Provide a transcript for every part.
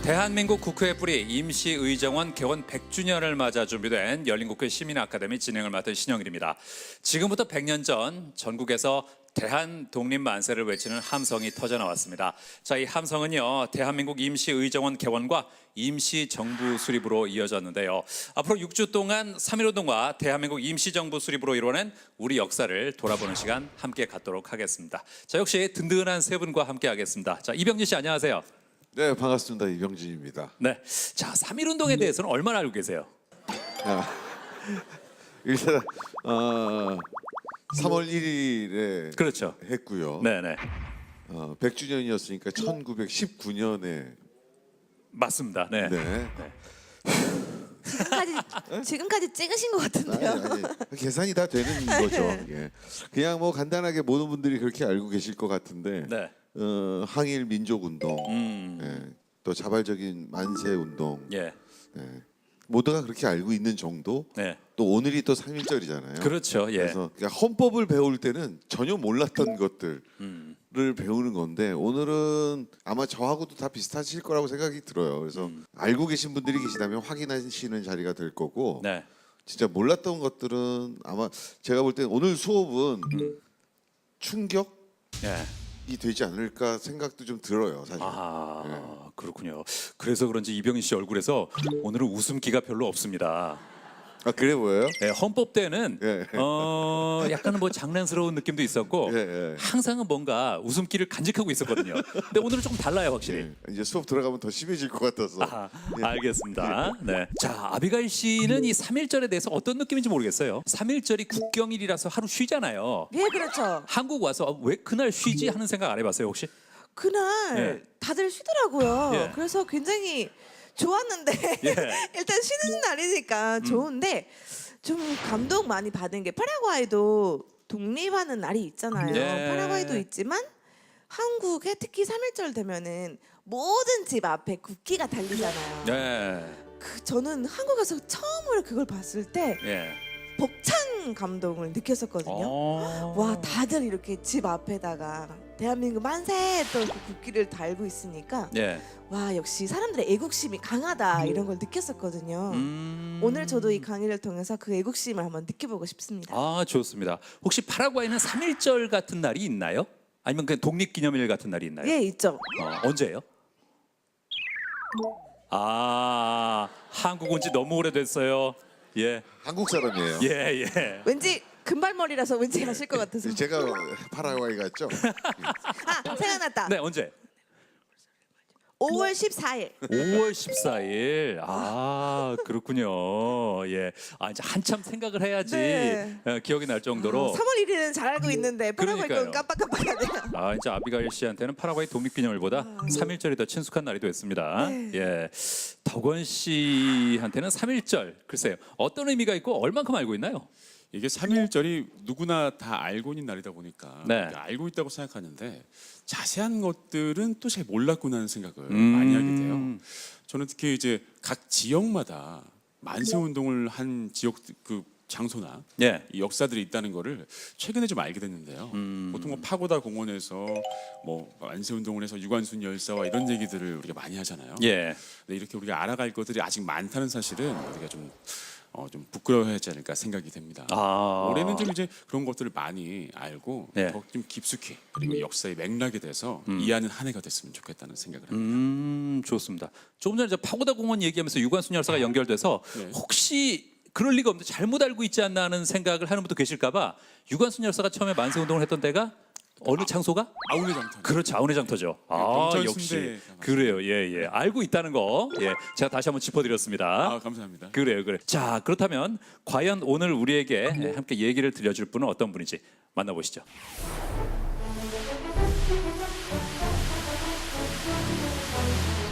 대한민국 국회의 뿌리 임시의정원 개원 100주년을 맞아 준비된 열린국회 시민아카데미 진행을 맡은 신영일입니다. 지금부터 100년 전 전국에서 대한독립만세를 외치는 함성이 터져나왔습니다. 자, 이 함성은요, 대한민국 임시의정원 개원과 임시정부 수립으로 이어졌는데요. 앞으로 6주 동안 3.1운동과 대한민국 임시정부 수립으로 이뤄낸 우리 역사를 돌아보는 시간 함께 갖도록 하겠습니다. 자, 역시 든든한 세 분과 함께 하겠습니다. 자, 이병진 씨 안녕하세요. 네, 반갑습니다. 이병진입니다. 네, 자, 3.1운동에 대해서는 얼마나 알고 계세요? 일단 3월 1일에 그렇죠. 했고요. 네네. 100주년이었으니까 1919년에 맞습니다. 네. 네. 지금까지 찍으신 것 같은데요. 아니, 계산이 다 되는 거죠. 예. 그냥 뭐 간단하게 모든 분들이 그렇게 알고 계실 것 같은데 네. 항일 민족 운동, 예. 또 자발적인 만세 운동, 예. 예. 모두가 그렇게 알고 있는 정도. 네. 또 오늘이 또 3.1절이잖아요. 그렇죠. 예. 그래서 그러니까 헌법을 배울 때는 전혀 몰랐던 것들을 배우는 건데 오늘은 아마 저하고도 다 비슷하실 거라고 생각이 들어요. 그래서 알고 계신 분들이 계시다면 확인하시는 자리가 될 거고 네. 진짜 몰랐던 것들은 아마 제가 볼 때는 오늘 수업은 충격이 예. 되지 않을까 생각도 좀 들어요, 사실. 아, 그렇군요. 그래서 그런지 이병진 씨 얼굴에서 오늘은 웃음기가 별로 없습니다. 아, 그래 보여요? 예, 헌법 때는 예. 약간은 뭐 장난스러운 느낌도 있었고 예, 예. 항상은 뭔가 웃음기를 간직하고 있었거든요. 근데 오늘은 조금 달라요, 확실히. 예. 이제 수업 들어가면 더 심해질 것 같아서. 아, 알겠습니다. 네. 자, 아비가일 씨는 이 3.1절에 대해서 어떤 느낌인지 모르겠어요. 3.1절이 국경일이라서 하루 쉬잖아요. 예, 그렇죠. 한국 와서 왜 그날 쉬지 하는 생각 안 해봤어요, 혹시? 그날 예. 다들 쉬더라고요. 예. 그래서 굉장히 좋았는데 예. 일단 쉬는 날이니까 좋은데 좀 감동 많이 받은 게 파라과이도 독립하는 날이 있잖아요. 예. 파라과이도 있지만 한국에 특히 3.1절 되면은 모든 집 앞에 국기가 달리잖아요. 네. 저는 한국에서 처음으로 그걸 봤을 때 예. 벅찬 감동을 느꼈었거든요. 와, 다들 이렇게 집 앞에다가 대한민국 만세 또 그 국기를 달고 있으니까 예. 와, 역시 사람들의 애국심이 강하다 이런 걸 느꼈었거든요. 오늘 저도 이 강의를 통해서 그 애국심을 한번 느껴보고 싶습니다. 아, 좋습니다. 혹시 파라과이는 3.1절 같은 날이 있나요? 아니면 그냥 독립기념일 같은 날이 있나요? 예, 있죠. 언제예요? 아, 한국 온 지 너무 오래됐어요. 예. 한국 사람이에요. 예, 예. 왠지 금발머리라서 왠지 아실 것 같아서. 제가 파라과이 갔죠. 아, 생각났다. 네, 언제? 5월 14일. 5월 14일. 아, 그렇군요. 예. 아, 이제 한참 생각을 해야지 네. 기억이 날 정도로. 3월 1일은 잘 알고 있는데 파라과이 건 그러니까요. 깜빡깜빡하네요. 아, 이제 아비가일 씨한테는 파라과이 독립기념일보다 3.1절이 더 친숙한 날이 됐습니다. 네. 예. 덕원 씨한테는 3.1절. 글쎄요. 어떤 의미가 있고 얼만큼 알고 있나요? 이게 3.1절이 누구나 다 알고 있는 날이다 보니까 네. 알고 있다고 생각하는데 자세한 것들은 또 잘 몰랐구나 하는 생각을 많이 하게 돼요. 저는 특히 이제 각 지역마다 만세 운동을 한 지역 그 장소나 예. 이 역사들이 있다는 거를 최근에 좀 알게 됐는데요. 보통 뭐 파고다 공원에서 뭐 만세 운동을 해서 유관순 열사와 이런 얘기들을 우리가 많이 하잖아요. 예. 근데 이렇게 우리가 알아갈 것들이 아직 많다는 사실은 우리가 좀 부끄러워하지 않을까 생각이 됩니다. 아. 올해는 좀 이제 그런 것들을 많이 알고 네. 더 좀 깊숙이 그리고 역사의 맥락에 대해서 이해하는 한 해가 됐으면 좋겠다는 생각을 합니다. 좋습니다. 조금 전에 저 파고다 공원 얘기하면서 유관순 열사가 연결돼서 네. 혹시 그럴 리가 없는데 잘못 알고 있지 않나 하는 생각을 하는 분도 계실까봐 유관순 열사가 처음에 만세 운동을 했던 데가 어느 장소가? 아우네 장터. 그렇죠, 아우네 장터죠. 아, 경천 역시 순대가 그래요. 예. 알고 있다는 거, 예, 제가 다시 한번 짚어드렸습니다. 아 감사합니다. 그래요. 자, 그렇다면 과연 오늘 우리에게 함께 얘기를 들려줄 분은 어떤 분인지 만나보시죠.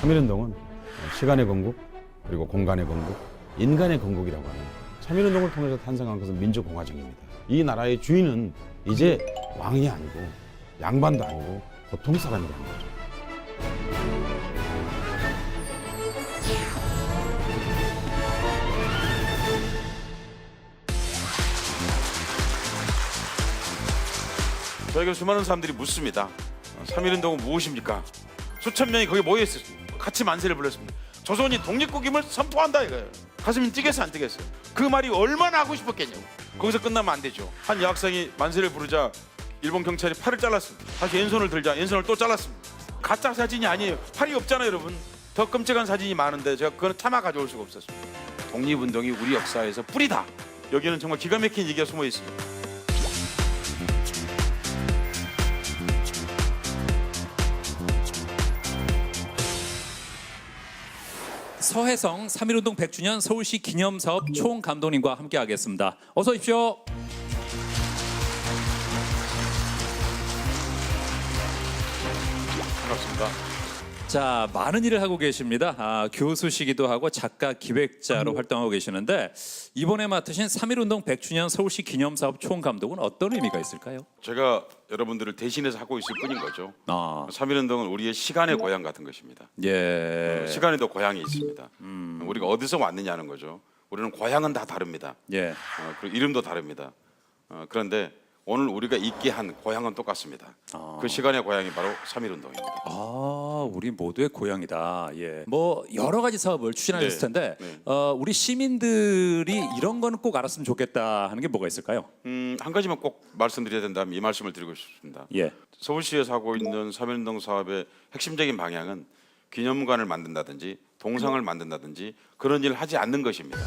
삼일운동은 시간의 건국 그리고 공간의 건국, 인간의 건국이라고 하는 삼일운동을 통해서 탄생한 것은 민주공화정입니다. 이 나라의 주인은 이제 왕이 아니고 양반도 아니고 보통 사람이라는 거죠. 저에게 수많은 사람들이 묻습니다. 3.1운동은 무엇입니까? 수천 명이 거기 모여있었습니다. 같이 만세를 불렀습니다. 조선이 독립국임을 선포한다 이거예요. 가슴이 뛰겠어 안 뛰겠어? 그 말이 얼마나 하고 싶었겠냐고. 거기서 끝나면 안 되죠. 한 여학생이 만세를 부르자 일본 경찰이 팔을 잘랐습니다. 다시 왼손을 들자 왼손을 또 잘랐습니다. 가짜 사진이 아니에요. 팔이 없잖아요 여러분. 더 끔찍한 사진이 많은데 제가 그거는 참아 가져올 수가 없었습니다. 독립운동이 우리 역사에서 뿌리다. 여기는 정말 기가 막힌 얘기가 숨어 있습니다. 서혜성 3.1운동 100주년 서울시 기념사업 총감독님과 함께하겠습니다. 어서 오십시오. 반갑습니다. 자, 많은 일을 하고 계십니다. 교수시기도 하고 작가 기획자로 활동하고 계시는데 이번에 맡으신 3.1운동 100주년 서울시 기념사업 총감독은 어떤 의미가 있을까요? 제가 여러분들을 대신해서 하고 있을 뿐인 거죠. 아, 3.1운동은 우리의 시간의 고향 같은 것입니다. 예, 시간에도 고향이 있습니다. 우리가 어디서 왔느냐는 거죠. 우리는 고향은 다 다릅니다. 예. 그리고 이름도 다릅니다. 그런데 오늘 우리가 있게 한 고향은 똑같습니다. 그 시간의 고향이 바로 3.1운동입니다. 아, 우리 모두의 고향이다. 예. 뭐 여러 가지 사업을 추진하셨을 네, 텐데 네. 우리 시민들이 이런 거는 꼭 알았으면 좋겠다 하는 게 뭐가 있을까요? 한 가지만 꼭 말씀드려야 된다면 이 말씀을 드리고 싶습니다. 예. 서울시에서 하고 있는 3.1운동 사업의 핵심적인 방향은 기념관을 만든다든지 동상을 만든다든지 그런 일을 하지 않는 것입니다.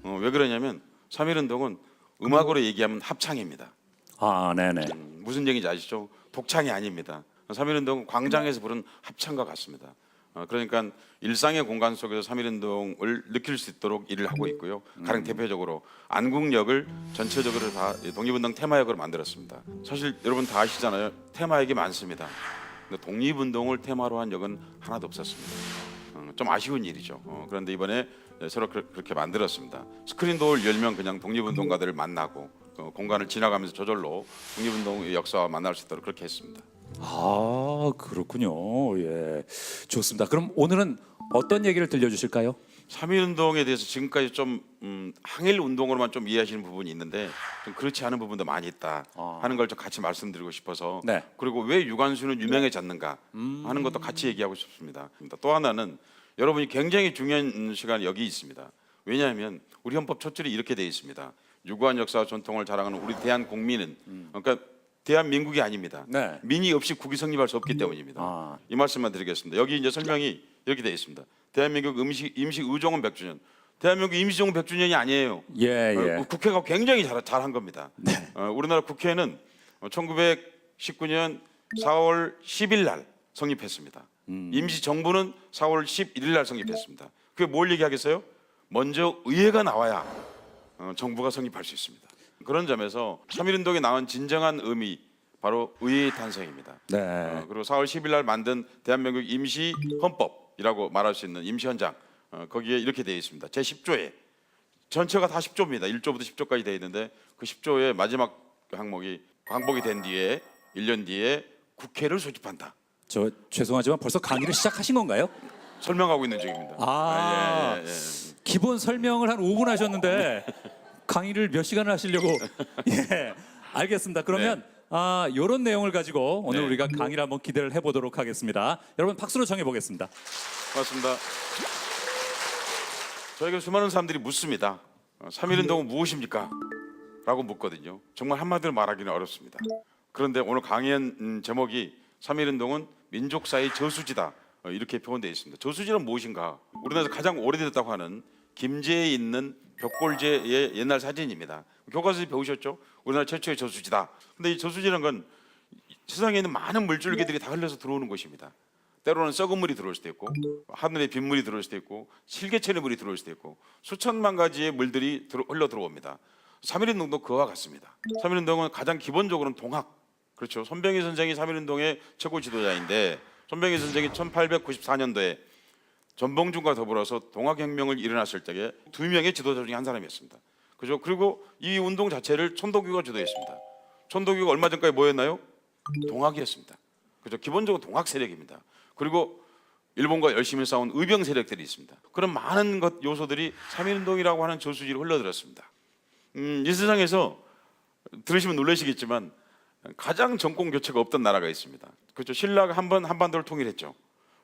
왜 그러냐면 3.1운동은 음악으로 얘기하면 합창입니다. 아, 네네. 무슨 얘기인지 아시죠? 독창이 아닙니다. 3.1운동은 광장에서 부른 합창과 같습니다. 그러니까 일상의 공간 속에서 3.1운동을 느낄 수 있도록 일을 하고 있고요. 가장 대표적으로 안국역을 전체적으로 다 독립운동 테마역으로 만들었습니다. 사실 여러분 다 아시잖아요. 테마역이 많습니다. 근데 독립운동을 테마로 한 역은 하나도 없었습니다. 좀 아쉬운 일이죠. 그런데 이번에 새로 그렇게 만들었습니다. 스크린도어를 열면 그냥 독립운동가들을 만나고 공간을 지나가면서 저절로 독립운동의 역사와 만날 수 있도록 그렇게 했습니다. 아, 그렇군요. 예, 좋습니다. 그럼 오늘은 어떤 얘기를 들려주실까요? 3.1운동에 대해서 지금까지 좀 항일 운동으로만 좀 이해하시는 부분이 있는데 좀 그렇지 않은 부분도 많이 있다 하는 걸 좀 같이 말씀드리고 싶어서 네. 그리고 왜 유관순은 유명해졌는가 하는 것도 같이 얘기하고 싶습니다. 또 하나는 여러분이 굉장히 중요한 시간이 여기 있습니다. 왜냐하면 우리 헌법 첫 줄이 이렇게 되어 있습니다. 유구한 역사와 전통을 자랑하는 우리 대한국민은 그러니까 대한민국이 아닙니다. 네. 민이 없이 국이 성립할 수 없기 때문입니다. 아. 이 말씀만 드리겠습니다. 여기 이제 설명이 이렇게 되어 있습니다. 대한민국 임시 의정원 100주년. 대한민국 임시정부 100주년이 아니에요. 예. 국회가 굉장히 잘한 겁니다. 우리나라 국회는 1919년 4월 10일 날 성립했습니다. 임시 정부는 4월 11일 날 성립했습니다. 그게 뭘 얘기하겠어요? 먼저 의회가 나와야 정부가 성립할 수 있습니다. 그런 점에서 3.1운동에 나온 진정한 의미 바로 의회의 탄생입니다. 네. 그리고 4월 10일 날 만든 대한민국 임시 헌법이라고 말할 수 있는 임시 헌장 거기에 이렇게 되어 있습니다. 제 10조에 전체가 다 10조입니다. 1조부터 10조까지 되어 있는데 그 10조의 마지막 항목이 광복이 된 뒤에 1년 뒤에 국회를 소집한다. 저 죄송하지만 벌써 강의를 시작하신 건가요? 설명하고 있는 중입니다. 아, 기본 설명을 한 5분 하셨는데 강의를 몇 시간을 하시려고? 예, 알겠습니다. 그러면 이런 내용을 가지고 오늘 네. 우리가 강의를 한번 기대를 해보도록 하겠습니다. 여러분 박수로 정해보겠습니다. 고맙습니다. 저에게 수많은 사람들이 묻습니다. 3.1운동은 무엇입니까? 라고 묻거든요. 정말 한마디로 말하기는 어렵습니다. 그런데 오늘 강연 제목이 3.1운동은 민족사의 저수지다 이렇게 표현되어 있습니다. 저수지는 무엇인가? 우리나라에서 가장 오래됐다고 하는 김제에 있는 벽골제의 옛날 사진입니다. 교과서에서 배우셨죠? 우리나라 최초의 저수지다. 근데 이 저수지라는 건 세상에 있는 많은 물줄기들이 다 흘러서 들어오는 곳입니다. 때로는 썩은 물이 들어올 수도 있고 하늘에 빗물이 들어올 수도 있고 실개천의 물이 들어올 수도 있고 수천만 가지의 물들이 흘러 들어옵니다. 3.1운동도 그와 같습니다. 3.1운동은 가장 기본적으로는 동학, 그렇죠. 손병희 선생이 3.1운동의 최고 지도자인데 손병희 선생이 1894년도에 전봉준과 더불어서 동학혁명을 일어났을 때에 2명의 지도자 중에 한 사람이었습니다. 그죠? 그리고 이 운동 자체를 천도교가 주도했습니다. 천도교가 얼마 전까지 뭐였나요? 동학이었습니다. 그죠? 기본적으로 동학 세력입니다. 그리고 일본과 열심히 싸운 의병 세력들이 있습니다. 그런 많은 요소들이 3.1운동이라고 하는 저수지로 흘러들었습니다. 이 세상에서 들으시면 놀라시겠지만 가장 정권 교체가 없던 나라가 있습니다. 그렇죠. 신라가 한 번 한반도를 통일했죠.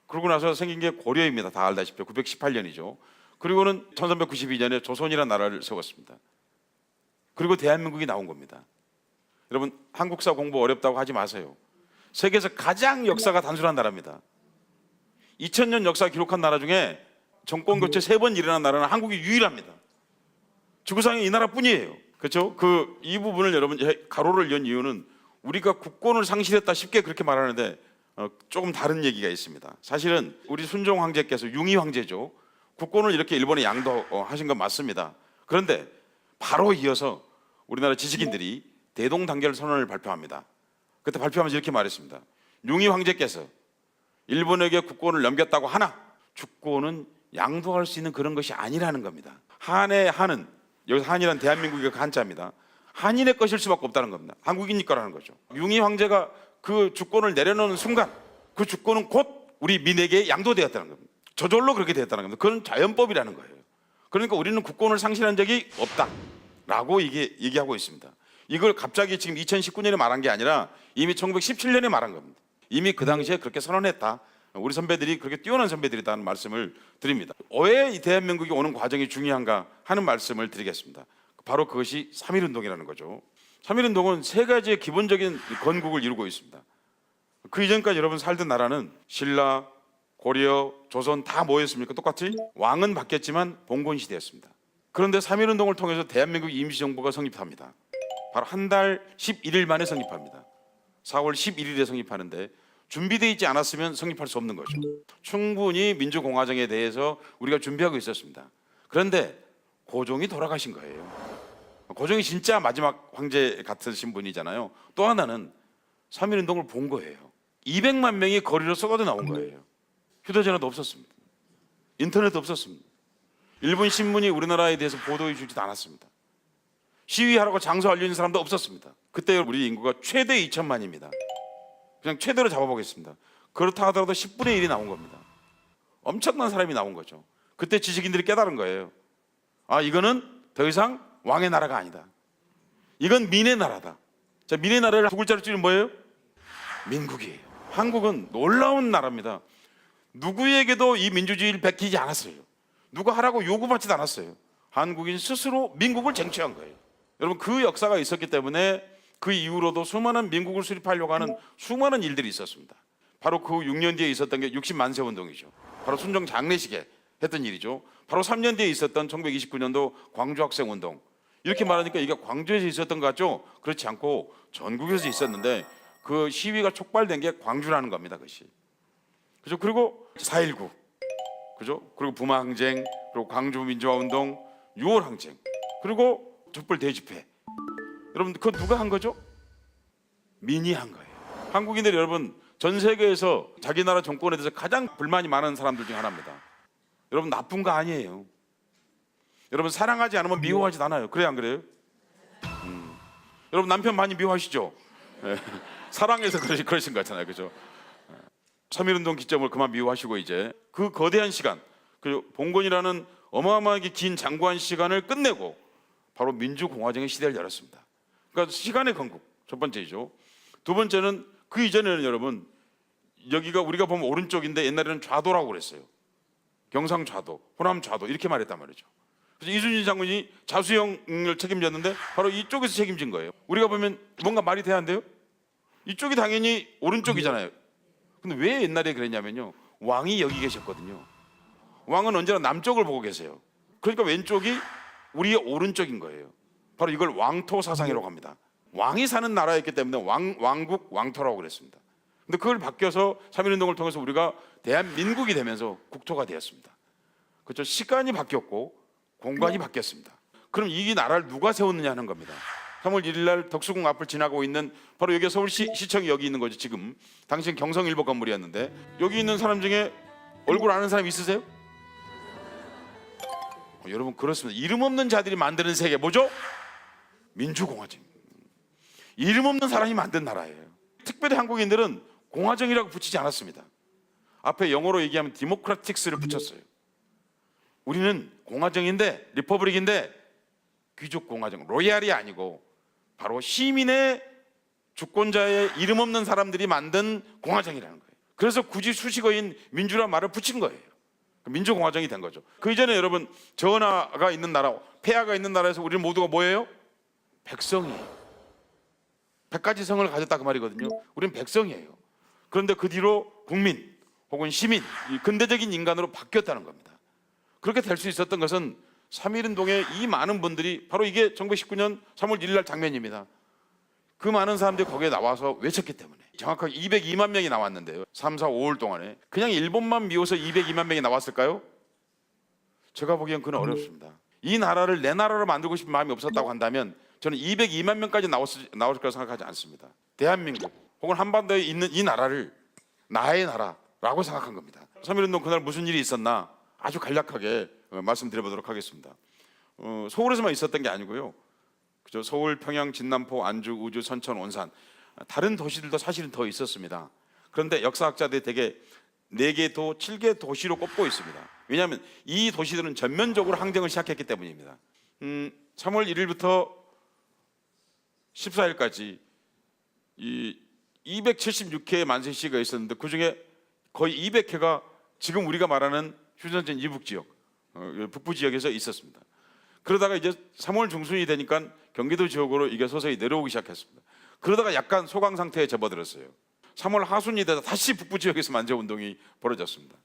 그러고 나서 생긴 게 고려입니다. 다 알다시피 918년이죠. 그리고는 1392년에 조선이라는 나라를 세웠습니다. 그리고 대한민국이 나온 겁니다. 여러분 한국사 공부 어렵다고 하지 마세요. 세계에서 가장 역사가 단순한 나라입니다. 2000년 역사 기록한 나라 중에 정권 교체 3번 일어난 나라는 한국이 유일합니다. 지구상에 이 나라뿐이에요. 그렇죠? 이 부분을 여러분 가로를 연 이유는 우리가 국권을 상실했다 쉽게 그렇게 말하는데 조금 다른 얘기가 있습니다. 사실은 우리 순종 황제께서 융희 황제죠. 국권을 이렇게 일본에 양도하신 건 맞습니다. 그런데 바로 이어서 우리나라 지식인들이 대동단결 선언을 발표합니다. 그때 발표하면서 이렇게 말했습니다. 융희 황제께서 일본에게 국권을 넘겼다고 하나 주권은 양도할 수 있는 그런 것이 아니라는 겁니다. 한의 한은 여기서 한이란 대한민국의 한자입니다. 한인의 것일 수밖에 없다는 겁니다. 한국인이 거라는 거죠. 융희 황제가 그 주권을 내려놓는 순간 그 주권은 곧 우리 민에게 양도되었다는 겁니다. 저절로 그렇게 되었다는 겁니다. 그건 자연법이라는 거예요. 그러니까 우리는 국권을 상실한 적이 없다라고 얘기하고 있습니다. 이걸 갑자기 지금 2019년에 말한 게 아니라 이미 1917년에 말한 겁니다. 이미 그 당시에 그렇게 선언했다. 우리 선배들이 그렇게 뛰어난 선배들이다는 말씀을 드립니다. 왜 이 대한민국이 오는 과정이 중요한가 하는 말씀을 드리겠습니다. 바로 그것이 3.1운동이라는 거죠. 3.1운동은 3가지의 기본적인 건국을 이루고 있습니다. 그 이전까지 여러분 살던 나라는 신라, 고려, 조선 다 뭐였습니까? 똑같이 왕은 바뀌었지만 봉건 시대였습니다. 그런데 3.1운동을 통해서 대한민국 임시정부가 성립합니다. 바로 한 달 11일 만에 성립합니다. 4월 11일에 성립하는데 준비되어 있지 않았으면 성립할 수 없는 거죠. 충분히 민주공화정에 대해서 우리가 준비하고 있었습니다. 그런데 고종이 돌아가신 거예요. 고종이 진짜 마지막 황제 같으신 분이잖아요. 또 하나는 3.1운동을 본 거예요. 200만 명이 거리로 쏟아져 나온 거예요. 휴대전화도 없었습니다. 인터넷도 없었습니다. 일본 신문이 우리나라에 대해서 보도해 주지도 않았습니다. 시위하라고 장소 알려진 사람도 없었습니다. 그때 우리 인구가 최대 2천만입니다. 그냥 최대로 잡아보겠습니다. 그렇다 하더라도 10분의 1이 나온 겁니다. 엄청난 사람이 나온 거죠. 그때 지식인들이 깨달은 거예요. 아, 이거는 더 이상 왕의 나라가 아니다. 이건 민의 나라다. 자, 민의 나라를 두 글자로 줄이면 뭐예요? 민국이에요. 한국은 놀라운 나라입니다. 누구에게도 이 민주주의를 베끼지 않았어요. 누가 하라고 요구받지도 않았어요. 한국인 스스로 민국을 쟁취한 거예요. 여러분 그 역사가 있었기 때문에 그 이후로도 수많은 민국을 수립하려고 하는 수많은 일들이 있었습니다. 바로 그 6년 뒤에 있었던 게 60만세 운동이죠. 바로 순종 장례식에 했던 일이죠. 바로 3년 뒤에 있었던 1929년도 광주 학생 운동. 이렇게 말하니까 이게 광주에서 있었던 것 같죠? 그렇지 않고 전국에서 있었는데 그 시위가 촉발된 게 광주라는 겁니다. 그것이. 그죠? 그리고 4.19, 그죠? 그리고 부마 항쟁, 그리고 광주 민주화 운동, 6월 항쟁, 그리고 촛불 대집회. 여러분 그거 누가 한 거죠? 민이 한 거예요. 한국인들이 여러분 전 세계에서 자기 나라 정권에 대해서 가장 불만이 많은 사람들 중에 하나입니다. 여러분 나쁜 거 아니에요. 여러분 사랑하지 않으면 미워하지도 않아요. 그래 안 그래요? 여러분 남편 많이 미워하시죠? 네. 사랑해서 그러신 거 같잖아요, 그죠? 3.1운동 기점을 그만 미워하시고 이제 그 거대한 시간, 그리고 봉건이라는 어마어마하게 긴 장구한 시간을 끝내고 바로 민주공화정의 시대를 열었습니다. 그러니까 시간의 건국 첫 번째이죠. 두 번째는 그 이전에는 여러분 여기가 우리가 보면 오른쪽인데 옛날에는 좌도라고 그랬어요. 경상좌도, 호남좌도 이렇게 말했단 말이죠. 그래서 이순신 장군이 자수형을 책임졌는데 바로 이쪽에서 책임진 거예요. 우리가 보면 뭔가 말이 돼야 한대요. 이쪽이 당연히 오른쪽이잖아요. 근데 왜 옛날에 그랬냐면요, 왕이 여기 계셨거든요. 왕은 언제나 남쪽을 보고 계세요. 그러니까 왼쪽이 우리의 오른쪽인 거예요. 바로 이걸 왕토 사상이라고 합니다. 왕이 사는 나라였기 때문에 왕국 왕토라고 그랬습니다. 근데 그걸 바뀌어서 3.1운동을 통해서 우리가 대한민국이 되면서 국토가 되었습니다. 그렇죠? 시간이 바뀌었고 공간이 바뀌었습니다. 그럼 이 나라를 누가 세웠느냐 하는 겁니다. 3월 1일 날 덕수궁 앞을 지나고 있는 바로 여기 서울시청이 여기 있는 거죠. 지금 당시엔 경성일보 건물이었는데 여기 있는 사람 중에 얼굴 아는 사람 있으세요? 여러분 그렇습니다. 이름 없는 자들이 만드는 세계 뭐죠? 민주공화정. 이름 없는 사람이 만든 나라예요. 특별히 한국인들은 공화정이라고 붙이지 않았습니다. 앞에 영어로 얘기하면 디모크라틱스를 붙였어요. 우리는 공화정인데, 리퍼블릭인데 귀족 공화정, 로얄이 아니고 바로 시민의 주권자의 이름 없는 사람들이 만든 공화정이라는 거예요. 그래서 굳이 수식어인 민주란 말을 붙인 거예요. 민주공화정이 된 거죠. 그 이전에 여러분 전하가 있는 나라, 폐하가 있는 나라에서 우리는 모두가 뭐예요? 백성이에요. 100가지 성을 가졌다 그 말이거든요. 우리는 백성이에요. 그런데 그 뒤로 국민 혹은 시민, 근대적인 인간으로 바뀌었다는 겁니다. 그렇게 될 수 있었던 것은 3.1운동의 이 많은 분들이, 바로 이게 1919년 3월 1일 날 장면입니다. 그 많은 사람들이 거기에 나와서 외쳤기 때문에 정확하게 202만 명이 나왔는데요. 3, 4, 5월 동안에 그냥 일본만 미워서 202만 명이 나왔을까요? 제가 보기엔 그건 어렵습니다. 이 나라를 내 나라로 만들고 싶은 마음이 없었다고 한다면 저는 202만 명까지 나올 거라 생각하지 않습니다. 대한민국 혹은 한반도에 있는 이 나라를 나의 나라라고 생각한 겁니다. 3.1운동 그날 무슨 일이 있었나 아주 간략하게 말씀드려보도록 하겠습니다. 서울에서만 있었던 게 아니고요. 그죠? 서울, 평양, 진남포, 안주, 우주, 선천, 온산 다른 도시들도 사실은 더 있었습니다. 그런데 역사학자들이 대개 4개 도, 7개 도시로 꼽고 있습니다. 왜냐하면 이 도시들은 전면적으로 항쟁을 시작했기 때문입니다. 3월 1일부터 14일까지 이 276회의 만세 시위가 있었는데 그 중에 거의 200회가 지금 우리가 말하는 휴전선 이북 지역, 북부 지역에서 있었습니다. 그러다가 이제 3월 중순이 되니까 경기도 지역으로 이게 서서히 내려오기 시작했습니다. 그러다가 약간 소강 상태에 접어들었어요. 3월 하순이 되다 다시 북부 지역에서 만세 운동이 벌어졌습니다.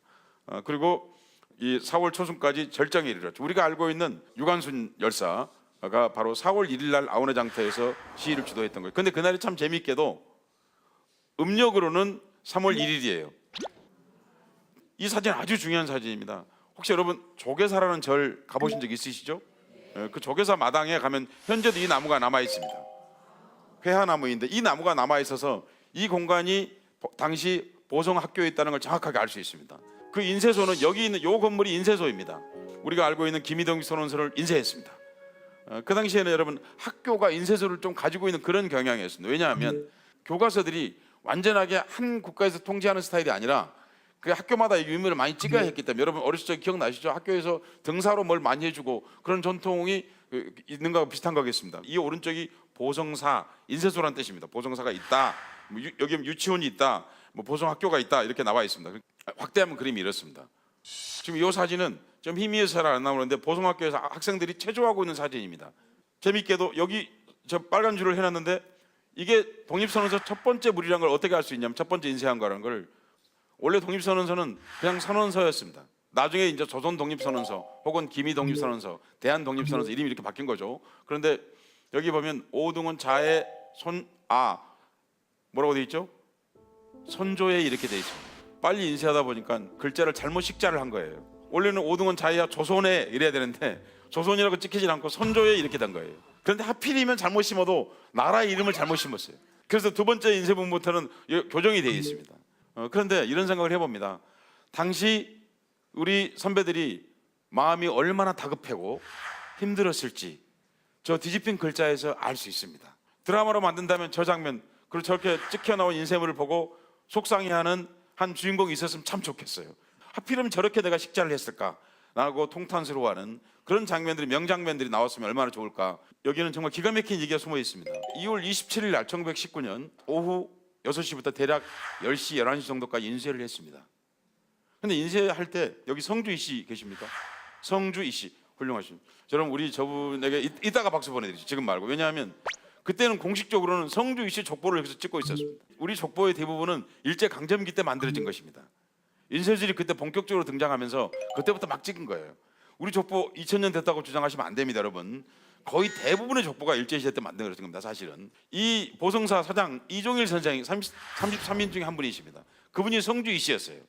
그리고 이 4월 초순까지 절정에 이르렀죠. 우리가 알고 있는 유관순 열사가 바로 4월 1일 날 아우네장터에서 시위를 주도했던 거예요. 근데 그날이 참 재미있게도 음력으로는 3월 1일이에요. 이 사진 아주 중요한 사진입니다. 혹시 여러분 조계사라는 절 가보신 적 있으시죠? 그 조계사 마당에 가면 현재도 이 나무가 남아 있습니다. 회화나무인데 이 나무가 남아 있어서 이 공간이 당시 보성학교에 있다는 걸 정확하게 알 수 있습니다. 그 인쇄소는 여기 있는 이 건물이 인쇄소입니다. 우리가 알고 있는 김희동 선언서를 인쇄했습니다. 그 당시에는 여러분 학교가 인쇄소를 좀 가지고 있는 그런 경향이었습니다. 왜냐하면 교과서들이 완전하게 한 국가에서 통제하는 스타일이 아니라 그 학교마다 유물을 많이 찍어야 했기 때문에 여러분 어렸을 적 기억나시죠? 학교에서 등사로 뭘 많이 해주고 그런 전통이 있는 거하고 비슷한 거겠습니다. 이 오른쪽이 보성사, 인쇄소라는 뜻입니다. 보성사가 있다, 여기 유치원이 있다, 보성학교가 있다 이렇게 나와 있습니다. 확대하면 그림이 이렇습니다. 지금 이 사진은 좀 희미해서 잘 안 나오는데 보성학교에서 학생들이 체조하고 있는 사진입니다. 재밌게도 여기 저 빨간 줄을 해놨는데 이게 독립선언서 첫 번째 물이라는 걸 어떻게 알 수 있냐면 첫 번째 인쇄한 거라는 걸, 원래 독립선언서는 그냥 선언서였습니다. 나중에 이제 조선 독립선언서 혹은 기미 독립선언서, 대한 독립선언서 이름이 이렇게 바뀐 거죠. 그런데 여기 보면 오등은 자의 손 뭐라고 돼 있죠? 선조에 이렇게 돼 있습니다. 빨리 인쇄하다 보니까 글자를 잘못 식자를 한 거예요. 원래는 오등원 자이야 조선에 이래야 되는데 조선이라고 찍히지 않고 선조에 이렇게 된 거예요. 그런데 하필이면 잘못 심어도 나라 이름을 잘못 심었어요. 그래서 두 번째 인쇄본부터는 교정이 되어 있습니다. 그런데 이런 생각을 해봅니다. 당시 우리 선배들이 마음이 얼마나 다급하고 힘들었을지 저 뒤집힌 글자에서 알 수 있습니다. 드라마로 만든다면 저 장면, 그리고 저렇게 찍혀 나온 인쇄물을 보고 속상해하는 한 주인공이 있었으면 참 좋겠어요. 하필이면 저렇게 내가 식자를 했을까? 라고 통탄스러워하는 그런 장면들이, 명장면들이 나왔으면 얼마나 좋을까. 여기는 정말 기가 막힌 얘기가 숨어 있습니다. 2월 27일 날 1919년 오후 6시부터 대략 10시, 11시 정도까지 인쇄를 했습니다. 근데 인쇄할 때 여기 성주이 씨 계십니까? 성주이 씨 훌륭하십니다. 여러분 우리 저분에게 이따가 박수 보내드리죠. 지금 말고. 왜냐하면 그때는 공식적으로는 성주이 씨 족보를 여기서 찍고 있었습니다. 우리 족보의 대부분은 일제강점기 때 만들어진 것입니다. 인쇄질이 그때 본격적으로 등장하면서 그때부터 막 찍은 거예요. 우리 족보 2000년 됐다고 주장하시면 안 됩니다, 여러분. 거의 대부분의 족보가 일제시대 때 만들어진 겁니다, 사실은. 이 보성사 사장 이종일 선생이 33인 중에 한 분이십니다. 그분이 성주이 씨였어요.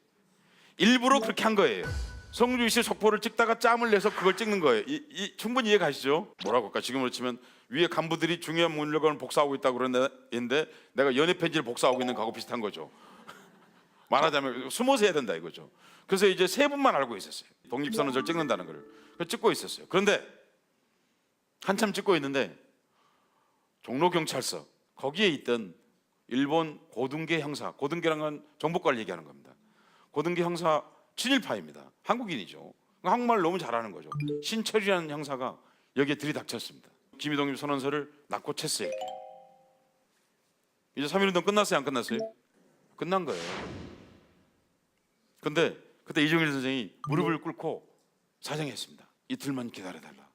일부러 그렇게 한 거예요. 성주이 씨 족보를 찍다가 짬을 내서 그걸 찍는 거예요. 충분히 이해 가시죠? 뭐라고 할까? 지금으로 치면 위에 간부들이 중요한 물건을 복사하고 있다고 그러는데 내가 연애 편지를 복사하고 있는 거하고 비슷한 거죠. 말하자면 숨어서 해야 된다 이거죠. 그래서 이제 세 분만 알고 있었어요. 독립선언서를 찍는다는 걸. 찍고 있었어요. 그런데 한참 찍고 있는데 종로경찰서 거기에 있던 일본 고등계 형사, 고등계라는 건 정보과를 얘기하는 겁니다. 고등계 형사 친일파입니다. 한국인이죠. 한국말 너무 잘하는 거죠. 신철이라는 형사가 여기에 들이닥쳤습니다. 김일독립 선언서를 낳고 챘어요. 이제 3.1운동 끝났어요? 안 끝났어요? 끝난 거예요. 근데 그때 이종일 선생이 무릎을 꿇고 사정했습니다. 이틀만 기다려달라.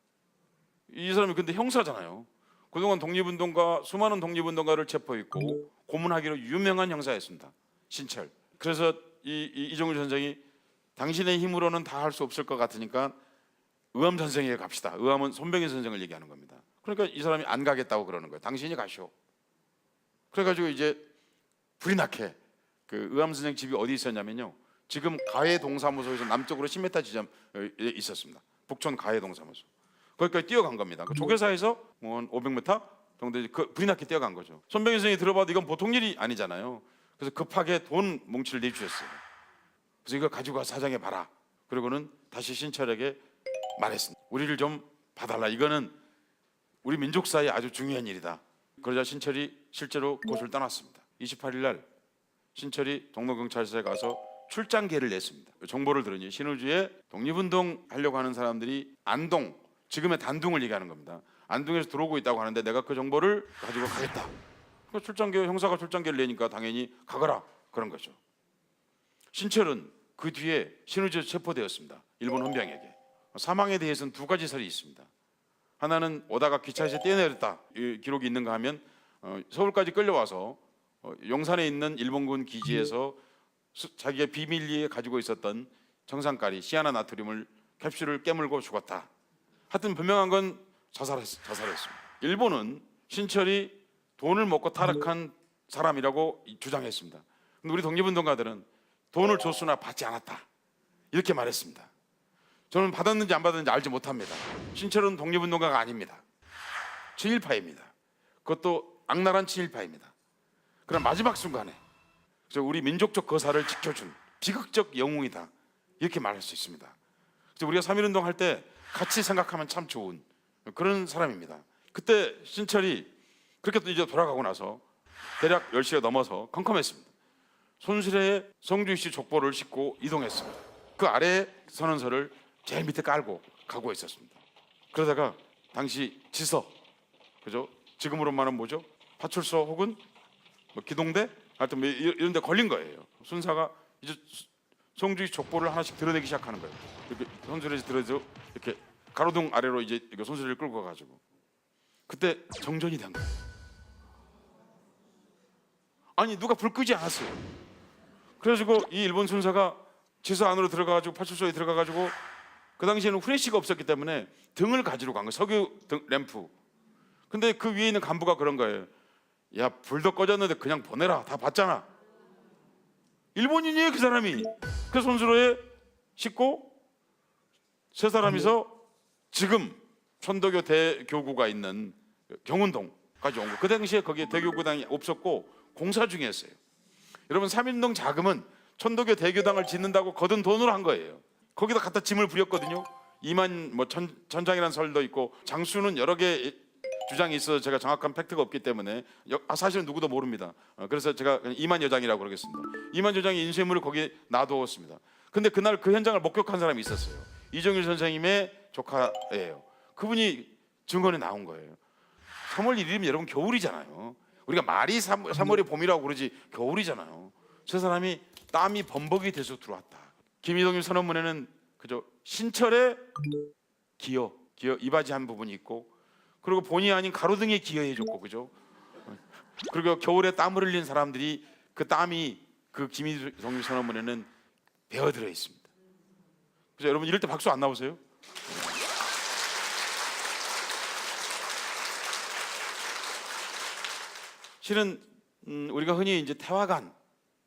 이 사람이 근데 형사잖아요. 그동안 독립운동가, 수많은 독립운동가를 체포했고 고문하기로 유명한 형사였습니다. 신철. 그래서 이종일 선생이 당신의 힘으로는 다 할 수 없을 것 같으니까 의암 선생에게 갑시다. 의암은 손병희 선생을 얘기하는 겁니다. 그러니까 이 사람이 안 가겠다고 그러는 거예요. 당신이 가시오. 그래가지고 이제 불이 나게 그 의암 선생 집이 어디 있었냐면요. 지금 가해동사무소에서 남쪽으로 10m 지점에 있었습니다. 북촌 가해동사무소. 거기까지 뛰어간 겁니다. 그 조계사에서 뭐 500m 정도 그 불이 나게 뛰어간 거죠. 손병희 선생이 들어봐도 이건 보통 일이 아니잖아요. 그래서 급하게 돈 뭉치를 내주셨어요. 그래서 이거 가지고 가서 사장해 봐라. 그리고는 다시 신철에게 말했습니다. 우리를 좀 봐달라. 이거는 우리 민족사에 아주 중요한 일이다. 그러자 신철이 실제로 곳을 떠났습니다. 28일 날 신철이 종로경찰서에 가서 출장계를 냈습니다. 정보를 들으니 신우주에 독립운동 하려고 하는 사람들이 안동, 지금의 단둥을 얘기하는 겁니다. 안동에서 들어오고 있다고 하는데 내가 그 정보를 가지고 가겠다. 출장계 형사가 출장계를 내니까 당연히 가거라 그런 거죠. 신철은 그 뒤에 신우주에서 체포되었습니다. 일본 헌병에게. 사망에 대해서는 두 가지 설이 있습니다. 하나는 오다가 기차에서 뛰어내렸다 이 기록이 있는가 하면 서울까지 끌려와서 용산에 있는 일본군 기지에서 자기가 비밀리에 가지고 있었던 정상가리 시아나나트륨을 캡슐을 깨물고 죽었다. 하여튼 분명한 건 자살했습니다. 일본은 신철이 돈을 먹고 타락한 사람이라고 주장했습니다. 근데 우리 독립운동가들은 돈을 줬으나 받지 않았다 이렇게 말했습니다. 저는 받았는지 안 받았는지 알지 못합니다. 신철은 독립운동가가 아닙니다. 친일파입니다. 그것도 악랄한 친일파입니다. 그런 마지막 순간에 그래서 우리 민족적 거사를 지켜준 비극적 영웅이다 이렇게 말할 수 있습니다. 그래서 우리가 3.1운동 할 때 같이 생각하면 참 좋은 그런 사람입니다. 그때 신철이 그렇게 또 이제 돌아가고 나서 대략 10시가 넘어서 컴컴했습니다. 손수레에 성주이 씨 족보를 싣고 이동했습니다. 그 아래에 선언서를 제일 밑에 깔고 가고 있었습니다. 그러다가 당시 지서, 그죠? 지금으로 말하면 뭐죠? 파출소 혹은 뭐 기동대, 하여튼 뭐 이런 데 걸린 거예요. 순사가 이제 성주이 족보를 하나씩 드러내기 시작하는 거예요. 이렇게 손수레에서 들어서 이렇게 가로등 아래로 이제 손수레를 끌고 가가지고 그때 정전이 된 거예요. 아니 누가 불 끄지 않았어요. 그래가지고 이 일본 순사가 지서 안으로 들어가가지고 파출소에 들어가가지고 그 당시에는 후레쉬가 없었기 때문에 등을 가지러 간 거예요. 석유 등, 램프. 근데 그 위에 있는 간부가 그런 거예요. 야 불도 꺼졌는데 그냥 보내라. 다 봤잖아. 일본인이에요, 그 사람이. 그 손수로에 싣고 세 사람이서 지금 천도교 대교구가 있는 경운동까지 온 거. 그 당시에 거기에 대교구당이 없었고 공사 중이었어요. 여러분, 삼일운동 자금은 천도교 대교당을 짓는다고 거둔 돈으로 한 거예요. 거기다 갖다 짐을 부렸거든요. 이만 뭐 천장이라는 설도 있고 장수는 여러 개 주장이 있어서 제가 정확한 팩트가 없기 때문에 사실은 누구도 모릅니다. 그래서 제가 그냥 이만 여장이라고 그러겠습니다. 이만 여장이 인쇄물을 거기에 놔두었습니다. 근데 그날 그 현장을 목격한 사람이 있었어요. 이종일 선생님의 조카예요. 그분이 증언에 나온 거예요. 3월 1일이면 여러분 겨울이잖아요. 우리가 말이 3월이 봄이라고 그러지 겨울이잖아요. 저 사람이 땀이 범벅이 돼서 들어왔다. 김이동님 선언문에는 그저 신철의 기여 이바지 한 부분이 있고, 그리고 본의 아닌 가로등에 기여해줬고, 그죠? 그리고 겨울에 땀을 흘린 사람들이 그 땀이 그 김이동님 선언문에는 배어들어 있습니다. 그래서 여러분 이럴 때 박수 안 나오세요? 실은 우리가 흔히 이제 태화관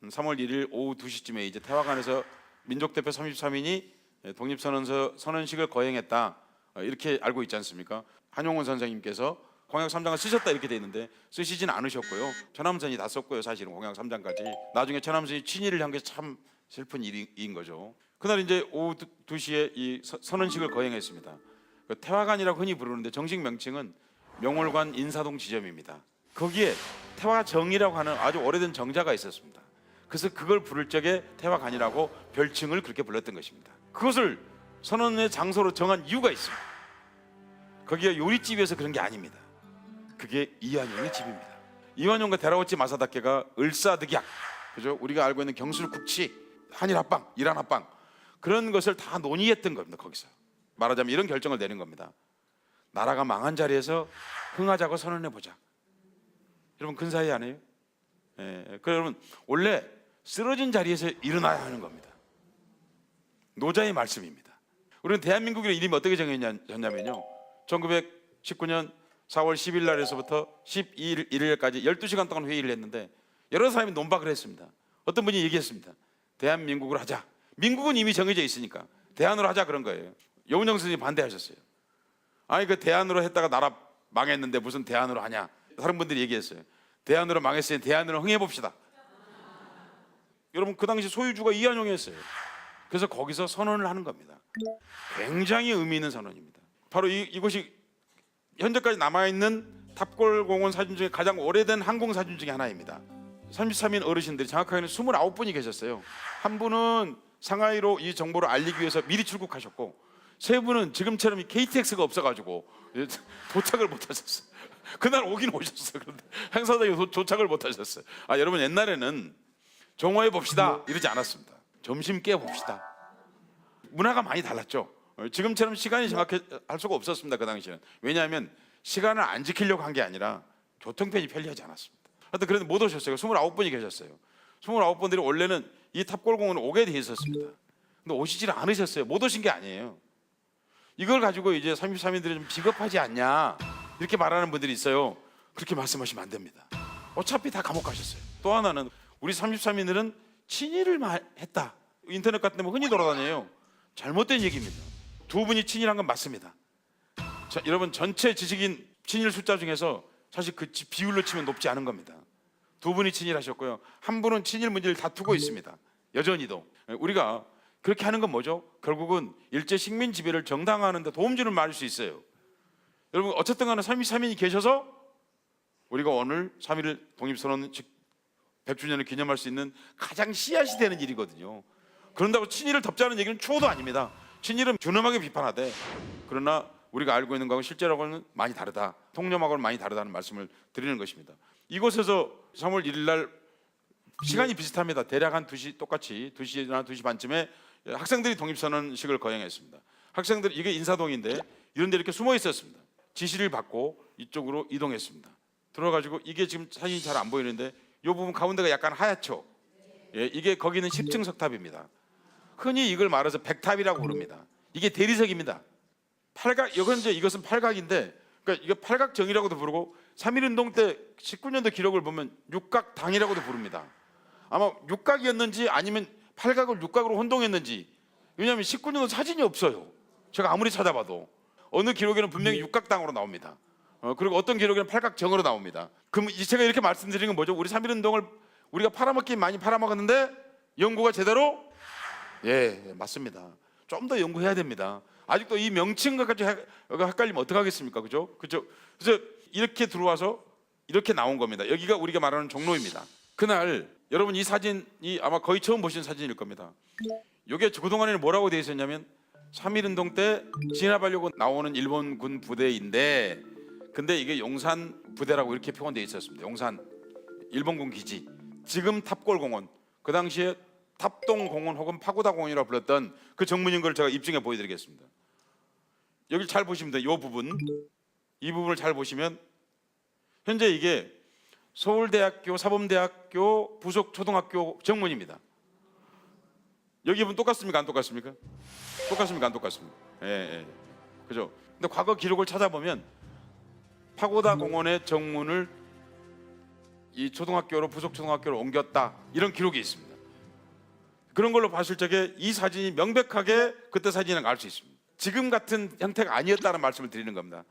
3월 1일 오후 2시쯤에 이제 태화관에서 민족대표 33인이 독립선언서 선언식을 거행했다, 이렇게 알고 있지 않습니까? 한용운 선생님께서 공약 3장을 쓰셨다 이렇게 돼 있는데 쓰시진 않으셨고요. 천암선이 다 썼고요. 사실은 공약 3장까지. 나중에 천암선이 친일을 한 게 참 슬픈 일인 거죠. 그날 이제 오후 2시에 이 선언식을 거행했습니다. 그 태화관이라고 흔히 부르는데 정식 명칭은 명월관 인사동 지점입니다. 거기에 태화정이라고 하는 아주 오래된 정자가 있었습니다. 그래서 그걸 부를 적에 태화관이라고 별칭을 그렇게 불렀던 것입니다. 그것을 선언의 장소로 정한 이유가 있습니다. 거기가 요리집이어서 그런 게 아닙니다. 그게 이완용의 집입니다. 이완용과 데라오치 마사다케가 을사득약, 그죠? 우리가 알고 있는 경술국치, 한일합방, 이란합방, 그런 것을 다 논의했던 겁니다. 거기서 말하자면 이런 결정을 내린 겁니다. 나라가 망한 자리에서 흥하자고 선언해보자. 여러분 근사히 안 해요? 여러분 원래 쓰러진 자리에서 일어나야 하는 겁니다. 노자의 말씀입니다. 우리는 대한민국의 이름이 어떻게 정했냐면요, 1919년 4월 10일 날에서부터 12일 1일까지 12시간 동안 회의를 했는데 여러 사람이 논박을 했습니다. 어떤 분이 얘기했습니다. 대한민국을 하자. 민국은 이미 정해져 있으니까 대안으로 하자, 그런 거예요. 여운정 선생님이 반대하셨어요. 아니 그 대안으로 했다가 나라 망했는데 무슨 대안으로 하냐. 다른 분들이 얘기했어요. 대안으로 망했으니 대안으로 흥해봅시다. 여러분 그 당시 소유주가 이완용이었어요. 그래서 거기서 선언을 하는 겁니다. 굉장히 의미 있는 선언입니다. 바로 이곳이 현재까지 남아있는 탑골공원 사진 중에 가장 오래된 항공 사진 중에 하나입니다. 33인 어르신들이 정확하게는 29분이 계셨어요. 한 분은 상하이로 이 정보를 알리기 위해서 미리 출국하셨고, 세 분은 지금처럼 KTX가 없어가지고 도착을 못하셨어요. 그날 오긴 오셨어요. 그런데 행사장에 도착을 못하셨어요. 여러분 옛날에는 정오해 봅시다 이러지 않았습니다. 점심 깨 봅시다. 문화가 많이 달랐죠. 지금처럼 시간이 정확히 할 수가 없었습니다. 그 당시에는. 왜냐하면 시간을 안 지키려고 한 게 아니라 교통편이 편리하지 않았습니다. 하여튼 그래도 못 오셨어요. 29분이 계셨어요. 29분들이 원래는 이 탑골공원에 오게 돼 있었습니다. 근데 오시질 않으셨어요. 못 오신 게 아니에요. 이걸 가지고 이제 33인들이 좀 비겁하지 않냐 이렇게 말하는 분들이 있어요. 그렇게 말씀하시면 안 됩니다. 어차피 다 감옥 가셨어요. 또 하나는 우리 33인들은 친일을 했다. 인터넷 같은 데 흔히 돌아다녀요. 잘못된 얘기입니다. 두 분이 친일한 건 맞습니다. 자, 여러분 전체 지식인 친일 숫자 중에서 사실 그 비율로 치면 높지 않은 겁니다. 두 분이 친일하셨고요. 한 분은 친일 문제를 다투고 있습니다. 여전히도. 우리가 그렇게 하는 건 뭐죠? 결국은 일제 식민 지배를 정당화하는 데 도움 주는 말일 수 있어요. 여러분 어쨌든 간에 33인이 계셔서 우리가 오늘 3.1 독립선언 100주년을 기념할 수 있는 가장 씨앗이 되는 일이거든요. 그런다고 친일을 덮자는 얘기는 추호도 아닙니다. 친일은 준엄하게 비판하되, 그러나 우리가 알고 있는 거하고 실제로는 많이 다르다, 통념하고는 많이 다르다는 말씀을 드리는 것입니다. 이곳에서 3월 1일 날 시간이 비슷합니다. 대략 한 2시, 똑같이 2시나 2시 반쯤에 학생들이 독립선언식을 거행했습니다. 학생들, 이게 인사동인데 이런 데 이렇게 숨어 있었습니다. 지시를 받고 이쪽으로 이동했습니다. 들어가지고 이게 지금 사진이 잘 안 보이는데 이 부분 가운데가 약간 하얗죠. 이게 거기는 10층 석탑입니다. 흔히 이걸 말해서 백탑이라고 부릅니다. 이게 대리석입니다. 팔각, 이것은 팔각인데, 그러니까 이거 팔각정이라고도 부르고 3.1운동 때 19년도 기록을 보면 육각당이라고도 부릅니다. 아마 육각이었는지 아니면 팔각을 육각으로 혼동했는지. 왜냐하면 19년도 사진이 없어요. 제가 아무리 찾아봐도 어느 기록에는 분명히 육각당으로 나옵니다. 그리고 어떤 기록에는 팔각정으로 나옵니다. 그럼 제가 이렇게 말씀드리는 건 뭐죠? 우리 3.1운동을 우리가 팔아먹긴 많이 팔아먹었는데 연구가 제대로? 예, 맞습니다. 좀 더 연구해야 됩니다. 아직도 이 명칭과까지 헷갈리면 어떡하겠습니까? 그죠? 그죠? 그래서 이렇게 들어와서 이렇게 나온 겁니다. 여기가 우리가 말하는 종로입니다. 그날 여러분 이 사진이 아마 거의 처음 보신 사진일 겁니다. 이게 그동안에는 뭐라고 되어 있었냐면 3.1운동 때 진압하려고 나오는 일본군 부대인데, 근데 이게 용산 부대라고 이렇게 표현되어 있었습니다. 용산 일본군 기지. 지금 탑골공원, 그 당시에 탑동공원 혹은 파고다 공원이라고 불렀던 그 정문인 걸 제가 입증해 보여드리겠습니다. 여기 잘 보시면 돼요. 이 부분을 잘 보시면 현재 이게 서울대학교 사범대학교 부속초등학교 정문입니다. 여기 부분 똑같습니까? 안 똑같습니까? 똑같습니까? 안 똑같습니까? 예. 그죠? 근데 과거 기록을 찾아보면 파고다 공원의 정문을 이 초등학교로 부속초등학교로 옮겼다, 이런 기록이 있습니다. 그런 걸로 봤을 적에 이 사진이 명백하게 그때 사진을 알 수 있습니다. 지금 같은 형태가 아니었다는 말씀을 드리는 겁니다.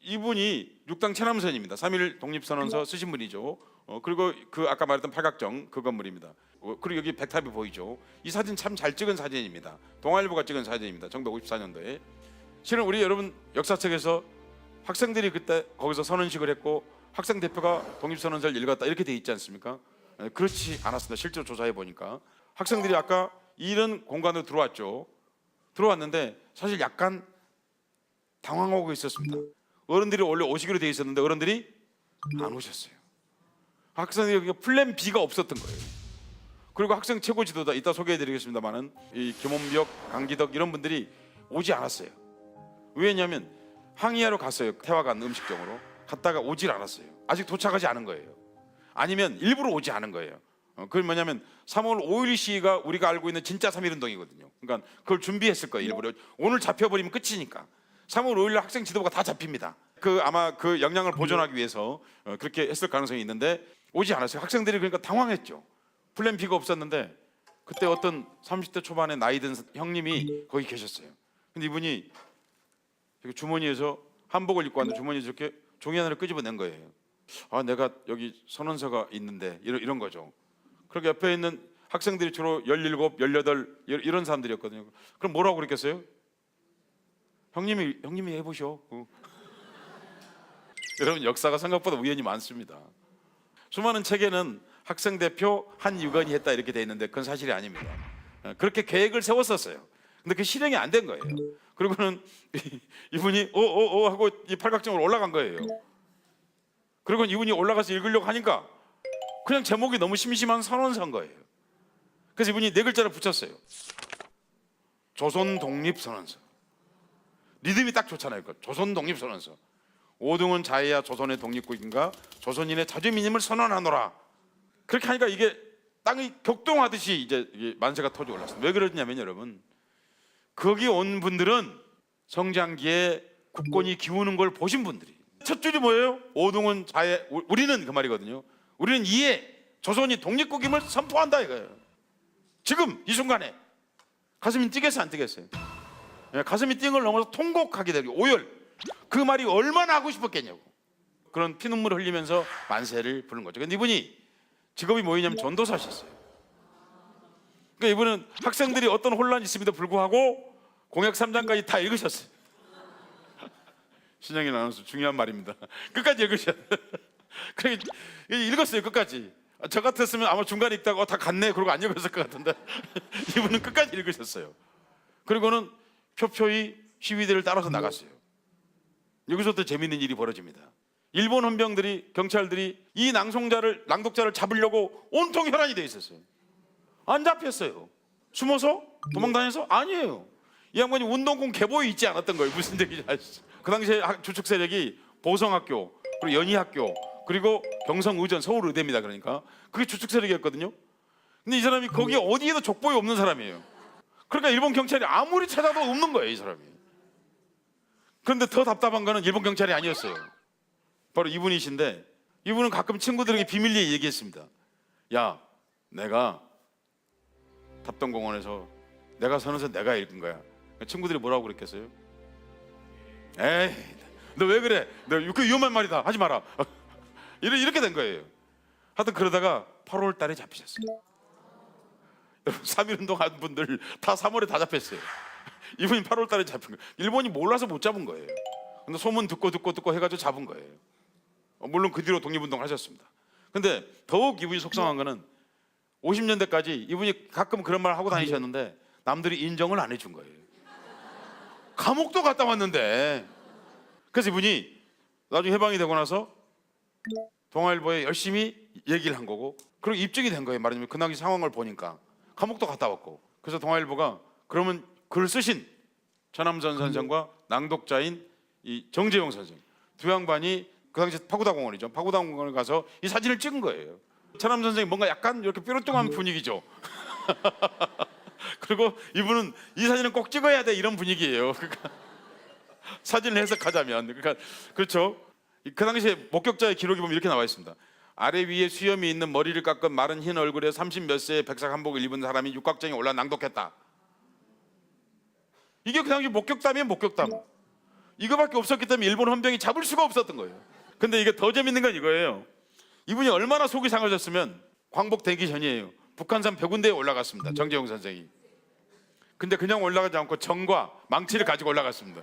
이분이 육당 체남선입니다. 3.1 독립선언서 쓰신 분이죠. 그리고 그 아까 말했던 팔각정 그 건물입니다. 그리고 여기 백탑이 보이죠. 이 사진 참 잘 찍은 사진입니다. 동아일보가 찍은 사진입니다. 1954년도에. 실은 우리 여러분 역사책에서 학생들이 그때 거기서 선언식을 했고 학생 대표가 독립선언서를 읽었다, 이렇게 돼 있지 않습니까? 그렇지 않았습니다. 실제로 조사해 보니까 학생들이 아까 이런 공간으로 들어왔는데 사실 약간 당황하고 있었습니다. 어른들이 원래 오시기로 돼 있었는데 어른들이 안 오셨어요. 학생들이 플랜 B가 없었던 거예요. 그리고 학생 최고 지도자, 이따 소개해드리겠습니다만은 이 김원벽, 강기덕 이런 분들이 오지 않았어요. 왜냐하면 항의하러 갔어요. 태화관 음식점으로 갔다가 오질 않았어요. 아직 도착하지 않은 거예요. 아니면 일부러 오지 않은 거예요. 그건 뭐냐면 3월 5일 시위가 우리가 알고 있는 진짜 3.1운동이거든요. 그러니까 그걸 준비했을 거예요. 일부러 오늘 잡혀버리면 끝이니까. 3월 5일 학생 지도부가 다 잡힙니다. 아마 그 역량을 보존하기 위해서 그렇게 했을 가능성이 있는데 오지 않았어요. 학생들이 그러니까 당황했죠. 플랜 B가 없었는데 그때 어떤 30대 초반의 나이 든 형님이 거기 계셨어요. 근데 이분이 주머니에서 한복을 입고 왔는데 주머니에서 이렇게 종이 하나를 끄집어낸 거예요. 아, 내가 여기 선언서가 있는데, 이런 거죠. 그렇게 옆에 있는 학생들이 주로 17, 18 이런 사람들이었거든요. 그럼 뭐라고 그랬겠어요? 형님이 해보셔. 여러분 역사가 생각보다 우연이 많습니다. 수많은 책에는 학생 대표 한유건이 했다 이렇게 돼 있는데 그건 사실이 아닙니다. 그렇게 계획을 세웠었어요. 근데 그 실행이 안 된 거예요. 그리고는 이분이 하고 이 팔각정으로 올라간 거예요. 그리고 이분이 올라가서 읽으려고 하니까 그냥 제목이 너무 심심한 선언서인 거예요. 그래서 이분이 4글자를 붙였어요. 조선 독립선언서. 리듬이 딱 좋잖아요. 조선 독립선언서. 오등은 자해야 조선의 독립국인가 조선인의 자주민임을 선언하노라. 그렇게 하니까 이게 땅이 격동하듯이 이제 만세가 터져 올랐습니다. 왜 그러냐면 여러분, 거기 온 분들은 성장기에 국권이 기우는 걸 보신 분들이. 첫 줄이 뭐예요? 오등은 자해, 우리는 그 말이거든요. 우리는 이에 조선이 독립국임을 선포한다 이거예요. 지금 이 순간에 가슴이 뛰겠어요, 안 뛰겠어요? 가슴이 뛰는 걸 넘어서 통곡하게 되고 오열. 그 말이 얼마나 하고 싶었겠냐고. 그런 피눈물을 흘리면서 만세를 부른 거죠. 근데 이분이 직업이 뭐였냐면 전도사셨어요. 그러니까 이분은 학생들이 어떤 혼란이 있음에도 불구하고 공약 3장까지 다 읽으셨어요. 신영일 아나운서 중요한 말입니다. 끝까지 읽으셨어요. 그러니까 읽었어요, 끝까지. 저 같았으면 아마 중간에 읽다가 다 갔네 그러고 안 읽었을 것 같은데 이분은 끝까지 읽으셨어요. 그리고는 표표히 시위대를 따라서 나갔어요. 여기서 또 재밌는 일이 벌어집니다. 일본 헌병들이, 경찰들이 이 낭독자를 잡으려고 온통 혈안이 돼 있었어요. 안 잡혔어요. 숨어서? 도망다녀서? 아니에요. 이 양반이 운동권 계보에 있지 않았던 거예요. 무슨 얘기인지 아시죠? 그 당시에 주축 세력이 보성학교, 그리고 연희학교, 그리고 경성의전, 서울의대입니다. 그러니까 그게 주축 세력이었거든요. 근데 이 사람이 거기에 어디에도 족보에 없는 사람이에요. 그러니까 일본 경찰이 아무리 찾아도 없는 거예요, 이 사람이. 그런데 더 답답한 거는 일본 경찰이 아니었어요. 바로 이분이신데, 이분은 가끔 친구들에게 비밀리에 얘기했습니다. 야, 내가 답동공원에서 내가 서면서 내가 읽은 거야. 친구들이 뭐라고 그랬겠어요? 에이, 너 왜 그래? 너 그 위험한 말이다. 하지 마라. 이렇게 된 거예요. 하여튼 그러다가 8월 달에 잡히셨어요. 3.1 운동한 분들 다 3월에 다 잡혔어요. 이분이 8월 달에 잡힌 거예요. 일본이 몰라서 못 잡은 거예요. 근데 소문 듣고 해가지고 잡은 거예요. 물론 그 뒤로 독립운동 하셨습니다. 근데 더욱 이분이 속상한 거는 50년대까지 이분이 가끔 그런 말 하고 다니셨는데 남들이 인정을 안 해준 거예요. 감옥도 갔다 왔는데. 그래서 이분이 나중에 해방이 되고 나서 동아일보에 열심히 얘기를 한 거고, 그리고 입증이 된 거예요. 말하자면 그 당시 상황을 보니까 감옥도 갔다 왔고. 그래서 동아일보가 그러면 글을 쓰신 천암선 선생과 낭독자인 이 정재용 선생 두 양반이 그 당시 파고다공원이죠. 파고다공원에 가서 이 사진을 찍은 거예요. 천암 선생이 뭔가 약간 이렇게 뾰루뚱한 분위기죠. 그리고 이분은 이 사진은 꼭 찍어야 돼 이런 분위기예요. 그러니까 사진을 해석하자면, 그러니까 그렇죠. 그 당시에 목격자의 기록이 보면 이렇게 나와 있습니다. 아래 위에 수염이 있는 머리를 깎은 마른 흰 얼굴에 30몇 세의 백색 한복을 입은 사람이 육각정에 올라 낭독했다. 이게 그 당시 목격담이에요. 목격담. 이거밖에 없었기 때문에 일본 헌병이 잡을 수가 없었던 거예요. 근데 이게 더 재밌는 건 이거예요. 이분이 얼마나 속이 상하셨으면 광복되기 전이에요. 북한산 벽운대에 올라갔습니다. 정재용 선생이. 근데 그냥 올라가지 않고 정과 망치를 가지고 올라갔습니다.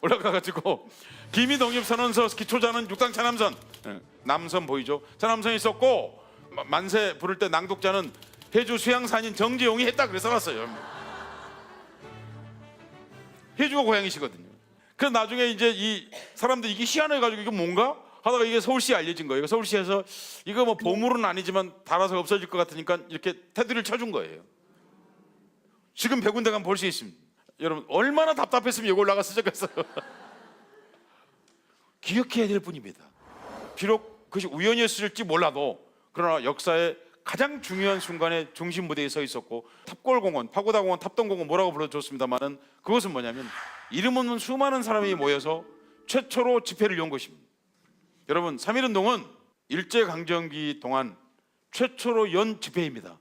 올라가가지고 기미독립선언서 기초자는 육당 천암선, 남선 보이죠? 천암선이 있었고 만세 부를 때 낭독자는 해주 수양산인 정재용이 했다 그래서 왔어요. 해주가 고향이시거든요. 그래서 나중에 이제 이 사람들 이게 희한해가지고 이게 뭔가 하다가 이게 서울시에 알려진 거예요. 서울시에서 이거 뭐 보물은 아니지만 달아서 없어질 것 같으니까 이렇게 테두리를 쳐준 거예요. 지금 백운대 가면 볼 수 있습니다. 여러분 얼마나 답답했으면 이거 올라갔을 적겠어요. 기억해야 될 뿐입니다. 비록 그것이 우연이었을지 몰라도 그러나 역사의 가장 중요한 순간에 중심 무대에 서 있었고, 탑골공원, 파고다공원, 탑동공원 뭐라고 불러줬습니다만은 그것은 뭐냐면 이름 없는 수많은 사람이 모여서 최초로 집회를 연 것입니다. 여러분 3.1운동은 일제강점기 동안 최초로 연 집회입니다.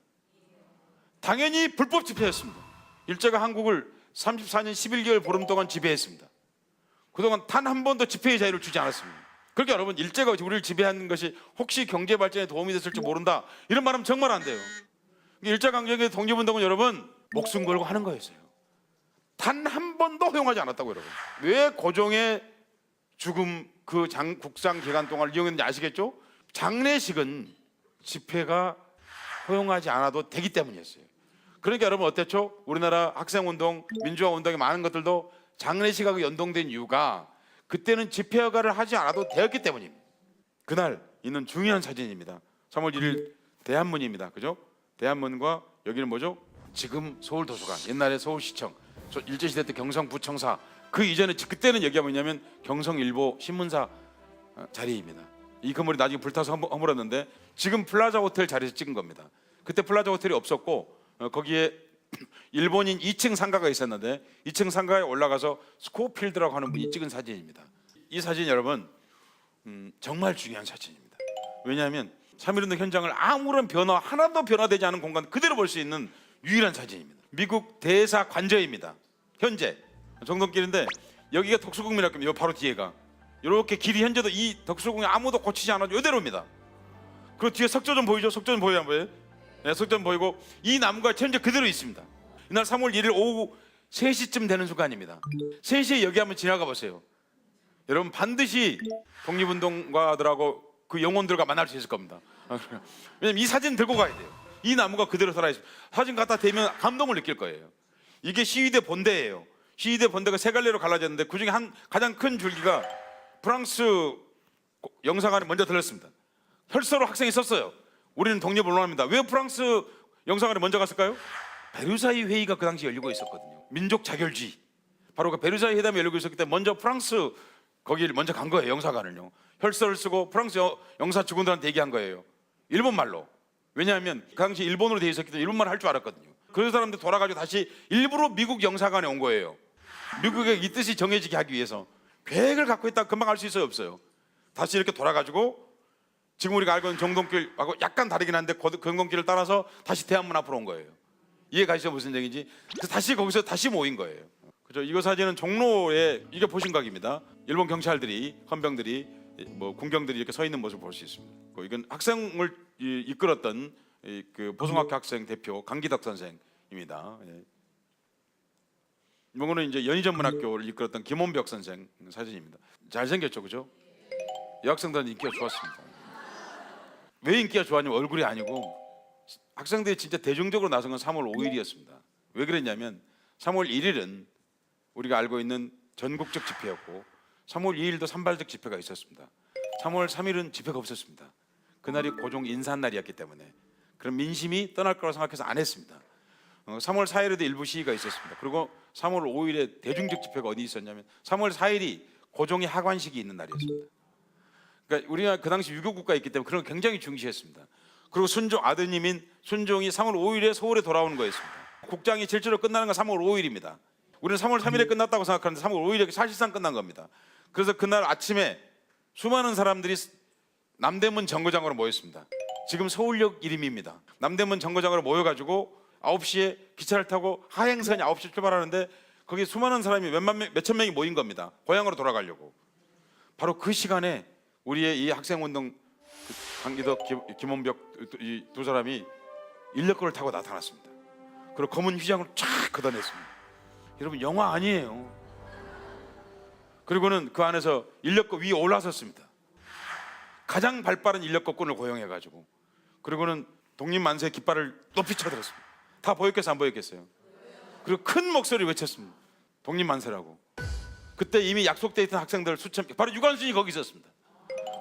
당연히 불법 집회였습니다. 일제가 한국을 34년 11개월 보름 동안 지배했습니다. 그동안 단 한 번도 집회의 자유를 주지 않았습니다. 그러니까 여러분 일제가 우리를 지배하는 것이 혹시 경제 발전에 도움이 됐을지 모른다 이런 말하면 정말 안 돼요. 일제강점기 독립운동은 여러분 목숨 걸고 하는 거였어요. 단 한 번도 허용하지 않았다고. 여러분 왜 고종의 죽음 그 국상 기간 동안 이용했는지 아시겠죠? 장례식은 집회가 허용하지 않아도 되기 때문이었어요. 그러니까 여러분 어땠죠? 우리나라 학생운동, 민주화운동의 많은 것들도 장례식하고 연동된 이유가 그때는 집회 허가를 하지 않아도 되었기 때문입니다. 그날 있는 중요한 사진입니다. 3월 1일 대한문입니다. 그죠? 대한문과 여기는 뭐죠? 지금 서울도서관, 옛날에 서울시청, 일제시대 때 경성부청사, 그 이전에 그때는 여기가 뭐냐면 경성일보 신문사 자리입니다. 이 건물이 나중에 불타서 허물었는데 지금 플라자 호텔 자리에서 찍은 겁니다. 그때 플라자 호텔이 없었고 거기에 일본인 2층 상가가 있었는데 2층 상가에 올라가서 스코필드라고 하는 분이 찍은 사진입니다. 이 사진 여러분 정말 중요한 사진입니다. 왜냐하면 3.1운동 현장을 아무런 변화 하나도 변화되지 않은 공간 그대로 볼 수 있는 유일한 사진입니다. 미국 대사 관저입니다. 현재 정동길인데 여기가 덕수궁민학교입니다. 바로 뒤에가 이렇게 길이 현재도 이 덕수궁에 아무도 고치지 않아도 이대로입니다. 그리고 뒤에 석조전 보이죠? 석조전 보여요? 안 보여요? 네, 석조전 보이고 이 나무가 현재 그대로 있습니다. 이날 3월 1일 오후 3시쯤 되는 순간입니다. 3시에 여기 한번 지나가 보세요. 여러분 반드시 독립운동가들하고 그 영혼들과 만날 수 있을 겁니다. 왜냐면 이 사진 들고 가야 돼요. 이 나무가 그대로 살아있습니다. 사진 갖다 대면 감동을 느낄 거예요. 이게 시위대 본대예요. 시위대 본대가 세 갈래로 갈라졌는데 그중에 가장 큰 줄기가 프랑스 영사관에 먼저 들렸습니다. 혈서로 학생이 썼어요. 우리는 독립을 원합니다. 왜 프랑스 영사관에 먼저 갔을까요? 베르사유 회의가 그 당시 열리고 있었거든요. 민족 자결주의. 바로 그 베르사유 회담이 열리고 있었기 때문에 먼저 프랑스 거기를 먼저 간 거예요. 영사관을요. 혈서를 쓰고 프랑스 영사 직원들한테 얘기한 거예요. 일본말로. 왜냐하면 그 당시 일본어로 되어 있었기 때문에 일본말 할 줄 알았거든요. 그 사람들 돌아가지고 다시 일부러 미국 영사관에 온 거예요. 미국의 이 뜻이 정해지게 하기 위해서. 계획을 갖고 있다 금방 알 수 있어요? 없어요? 다시 이렇게 돌아가지고 지금 우리가 알고 있는 정동길하고 약간 다르긴 한데 그 정동길을 따라서 다시 대한문 앞으로 온 거예요. 이해 가시죠? 무슨 얘기인지. 그래서 다시 거기서 다시 모인 거예요. 그죠? 이거 사진은 종로에 이게 보신각입니다. 일본 경찰들이, 헌병들이, 뭐 군경들이 이렇게 서 있는 모습을 볼 수 있습니다. 이건 학생을 이끌었던 그 보성학교 학생 대표 강기덕 선생입니다. 예. 이거는 이제 연희전문학교를 이끌었던 김원벽 선생 사진입니다. 잘생겼죠, 그죠? 여학생들한테 인기가 좋았습니다. 왜 인기가 좋았냐면 얼굴이 아니고 학생들이 진짜 대중적으로 나선 건 3월 5일이었습니다. 왜 그랬냐면 3월 1일은 우리가 알고 있는 전국적 집회였고 3월 2일도 산발적 집회가 있었습니다. 3월 3일은 집회가 없었습니다. 그날이 고종 인사날이었기 때문에 그런 민심이 떠날 거라고 생각해서 안 했습니다. 3월 4일에도 일부 시위가 있었습니다. 그리고 3월 5일에 대중적 집회가 어디 있었냐면 3월 4일이 고종의 하관식이 있는 날이었습니다. 그러니까 우리가 그 당시 유교 국가였기 때문에 그런 걸 굉장히 중시했습니다. 그리고 순종 아드님인 순종이 3월 5일에 서울에 돌아오는 거였습니다. 국장이 실제로 끝나는 건 3월 5일입니다. 우리는 3월 3일에 끝났다고 생각하는데 3월 5일에 사실상 끝난 겁니다. 그래서 그날 아침에 수많은 사람들이 남대문 정거장으로 모였습니다. 지금 서울역 이름입니다. 남대문 정거장으로 모여가지고 9시에 기차를 타고 하행선이 9시 출발하는데 거기 수많은 사람이 몇천 명이 모인 겁니다. 고향으로 돌아가려고. 바로 그 시간에 우리의 이 학생운동 강기덕, 김원벽 이 두 사람이 인력거를 타고 나타났습니다. 그리고 검은 휘장을 쫙 걷어냈습니다. 여러분 영화 아니에요. 그리고는 그 안에서 인력거 위에 올라섰습니다. 가장 발빠른 인력거꾼을 고용해가지고 그리고는 독립만세 깃발을 높이 쳐들었습니다. 다 보였겠어요? 안 보였겠어요? 그리고 큰 목소리 외쳤습니다. 독립만세라고. 그때 이미 약속돼 있던 학생들 수천, 바로 유관순이 거기 있었습니다.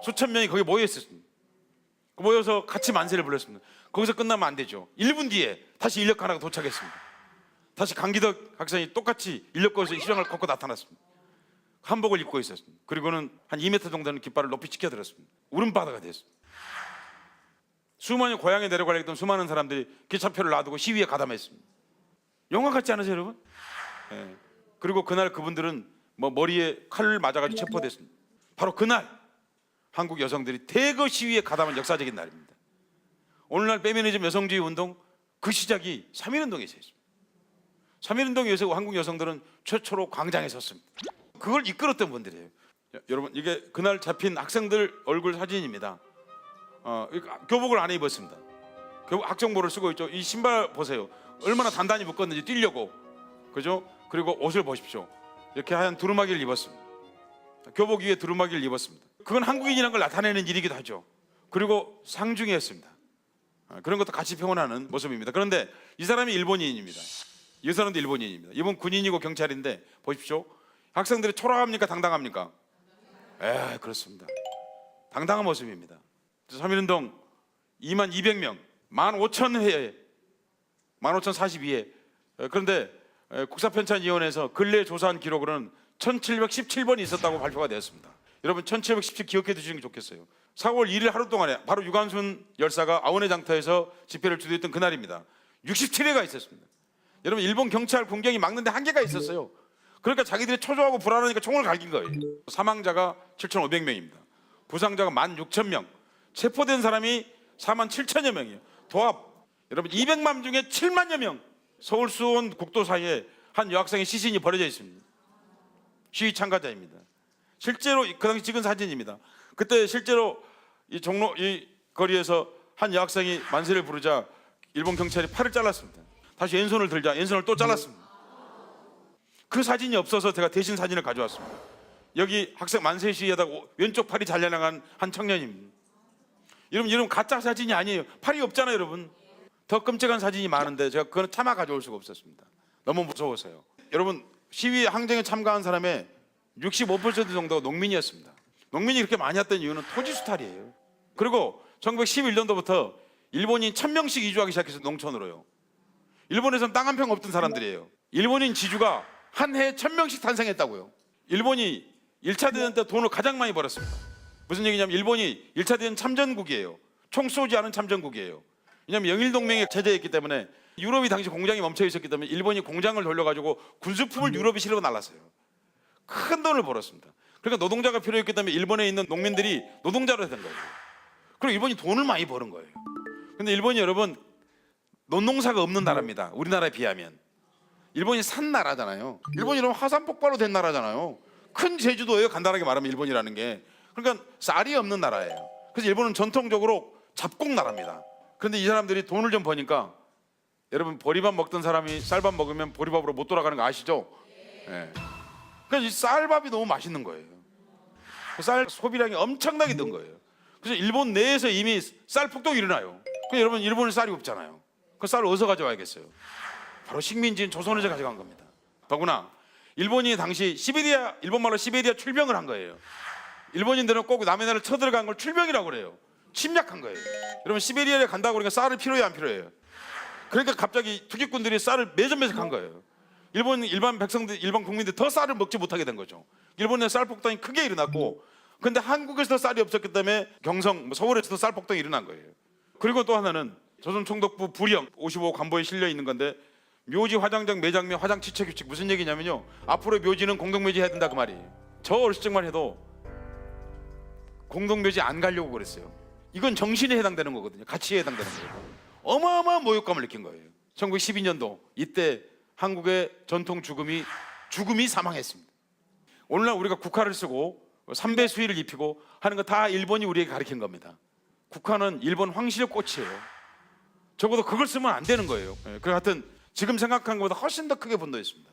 수천 명이 거기 모여 있었습니다. 모여서 같이 만세를 불렀습니다. 거기서 끝나면 안 되죠. 1분 뒤에 다시 인력 하나가 도착했습니다. 다시 강기덕 학생이 똑같이 인력거에서 휘장을 걷고 나타났습니다. 한복을 입고 있었습니다. 그리고는 한 2m 정도 되는 깃발을 높이 치켜들었습니다. 울음바다가 됐습니다. 수많은 고향에 내려가려 했던 수많은 사람들이 기차표를 놔두고 시위에 가담했습니다. 영화 같지 않으세요, 여러분? 예. 그리고 그날 그분들은 뭐 머리에 칼을 맞아가지고 체포됐습니다. 바로 그날 한국 여성들이 대거 시위에 가담한 역사적인 날입니다. 오늘날 페미니즘 여성주의 운동 그 시작이 3.1운동에 있었습니다. 3.1운동에 의해서 한국 여성들은 최초로 광장에 섰습니다. 그걸 이끌었던 분들이에요. 여러분 이게 그날 잡힌 학생들 얼굴 사진입니다. 교복을 안 입었습니다. 교복 학생복을 쓰고 있죠. 이 신발 보세요. 얼마나 단단히 묶었는지 뛰려고, 그죠? 그리고 옷을 보십시오. 이렇게 하얀 두루마기를 입었습니다. 교복 위에 두루마기를 입었습니다. 그건 한국인이라는 걸 나타내는 일이기도 하죠. 그리고 상중했습니다. 그런 것도 같이 표현하는 모습입니다. 그런데 이 사람이 일본인입니다. 이 사람도 일본인입니다. 이분 군인이고 경찰인데 보십시오. 학생들이 초라합니까? 당당합니까? 그렇습니다. 당당한 모습입니다. 3.1운동 22,000명, 15,000회에 15,042회. 그런데 국사편찬위원회에서 근래 조사한 기록으로는 1717번이 있었다고 발표가 되었습니다. 여러분 1717 기억해 두시는 게 좋겠어요. 4월 1일 하루 동안에 바로 유관순 열사가 아오네 장터에서 집회를 주도했던 그날입니다. 67회가 있었습니다. 여러분 일본 경찰 군경이 막는데 한계가 있었어요. 그러니까 자기들이 초조하고 불안하니까 총을 갈긴 거예요. 사망자가 7,500명입니다. 부상자가 16,000명, 체포된 사람이 47,000여 명이에요. 도합 여러분 200만 중에 7만여 명. 서울 수원 국도 사이에 한 여학생의 시신이 버려져 있습니다. 시위 참가자입니다. 실제로 그 당시 찍은 사진입니다. 그때 실제로 이 종로 이 거리에서 한 여학생이 만세를 부르자 일본 경찰이 팔을 잘랐습니다. 다시 왼손을 들자 왼손을 또 잘랐습니다. 그 사진이 없어서 제가 대신 사진을 가져왔습니다. 여기 학생 만세 시위하다가 왼쪽 팔이 잘려나간 한 청년입니다. 여러분 가짜 사진이 아니에요. 팔이 없잖아요, 여러분. 더 끔찍한 사진이 많은데 제가 그건 참아 가져올 수가 없었습니다. 너무 무서워서요. 여러분 시위 항쟁에 참가한 사람의 65% 정도가 농민이었습니다. 농민이 그렇게 많이 왔던 이유는 토지 수탈이에요. 그리고 1911년도부터 일본인 1,000명씩 이주하기 시작해서 농촌으로요. 일본에서는 땅 한 평 없던 사람들이에요. 일본인 지주가 한 해에 1,000명씩 탄생했다고요. 일본이 1차 대전 때 돈을 가장 많이 벌었습니다. 무슨 얘기냐면 일본이 1차 대전 참전국이에요. 총 쏘지 않은 참전국이에요. 왜냐하면 영일동맹의 체제였기 때문에 유럽이 당시 공장이 멈춰 있었기 때문에 일본이 공장을 돌려가지고 군수품을 유럽에 실어 날랐어요. 큰 돈을 벌었습니다. 그러니까 노동자가 필요했기 때문에 일본에 있는 농민들이 노동자로 된 거예요. 그리고 일본이 돈을 많이 버는 거예요. 근데 일본이 여러분 논농사가 없는 나라입니다. 우리나라에 비하면. 일본이 산 나라잖아요. 일본이 여러분 화산 폭발로 된 나라잖아요. 큰 제주도예요. 간단하게 말하면 일본이라는 게. 그러니까 쌀이 없는 나라예요. 그래서 일본은 전통적으로 잡곡 나라입니다. 그런데 이 사람들이 돈을 좀 버니까 여러분 보리밥 먹던 사람이 쌀밥 먹으면 보리밥으로 못 돌아가는 거 아시죠? 네. 그러니까 이 쌀밥이 너무 맛있는 거예요. 쌀 소비량이 엄청나게 든 거예요. 그래서 일본 내에서 이미 쌀 폭동이 일어나요. 그러니까 여러분 일본에 쌀이 없잖아요. 그 쌀을 어디서 가져와야겠어요? 바로 식민지인 조선에서 가져간 겁니다. 더구나 일본이 당시 시베리아, 일본말로 시베리아 출병을 한 거예요. 일본인들은 꼭 남의 나라를 쳐들어간 걸 출병이라고 그래요. 침략한 거예요. 여러분 시베리아에 간다고 그러니까 쌀을 필요해요, 안 필요해요? 그러니까 갑자기 투기꾼들이 쌀을 매점매석한 거예요. 일본 일반 백성들, 일반 국민들 더 쌀을 먹지 못하게 된 거죠. 일본에 쌀 폭동이 크게 일어났고, 근데 한국에서 쌀이 없었기 때문에 경성, 서울에서도 쌀 폭동이 일어난 거예요. 그리고 또 하나는 조선 총독부 부령 55 관보에 실려 있는 건데, 묘지 화장장 매장면 화장 치체 규칙 무슨 얘기냐면요, 앞으로 묘지는 공동묘지 해야 된다 그 말이에요. 저 어렸을 적만 해도 공동묘지 안 가려고 그랬어요. 이건 정신에 해당되는 거거든요. 가치에 해당되는 거예요. 어마어마한 모욕감을 느낀 거예요. 1912년도 이때 한국의 전통 죽음이 사망했습니다. 오늘날 우리가 국화를 쓰고 삼배 수의를 입히고 하는 거 다 일본이 우리에게 가르친 겁니다. 국화는 일본 황실의 꽃이에요. 적어도 그걸 쓰면 안 되는 거예요. 그 하여튼 지금 생각한 것보다 훨씬 더 크게 분노했습니다.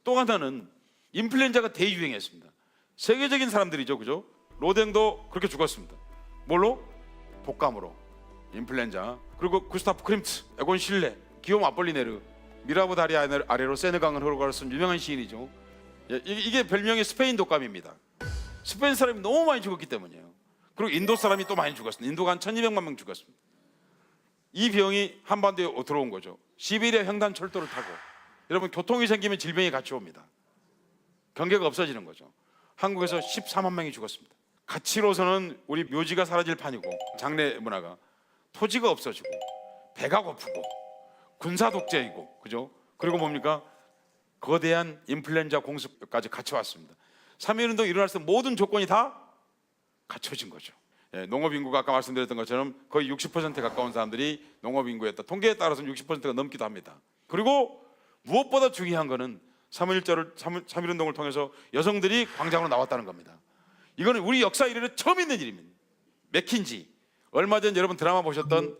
또 하나는 인플루엔자가 대유행했습니다. 세계적인 사람들이죠, 그죠? 로댕도 그렇게 죽었습니다. 뭘로? 독감으로. 인플루엔자. 그리고 구스타프 크림트, 에곤 실레, 기욤 아폴리네르, 미라보 다리 아래로 세느강을 흐르고 쓴 유명한 시인이죠. 이게 별명이 스페인 독감입니다. 스페인 사람이 너무 많이 죽었기 때문이에요. 그리고 인도 사람이 또 많이 죽었습니다. 인도가 한 1200만 명 죽었습니다. 이 병이 한반도에 들어온 거죠. 시베리아 횡단 철도를 타고. 여러분 교통이 생기면 질병이 같이 옵니다. 경계가 없어지는 거죠. 한국에서 14만 명이 죽었습니다. 가치로서는 우리 묘지가 사라질 판이고, 장례 문화가 토지가 없어지고, 배가 고프고, 군사 독재이고, 그죠? 그리고 뭡니까? 거대한 인플루엔자 공습까지 같이 왔습니다. 3.1운동 일어날 때 모든 조건이 다 갖춰진 거죠. 농업 인구가 아까 말씀드렸던 것처럼 거의 60%에 가까운 사람들이 농업 인구였다. 통계에 따라서는 60%가 넘기도 합니다. 그리고 무엇보다 중요한 거는 3.1운동을 통해서 여성들이 광장으로 나왔다는 겁니다. 이거는 우리 역사 이래로 처음 있는 일입니다. 맥킨지, 얼마 전 여러분 드라마 보셨던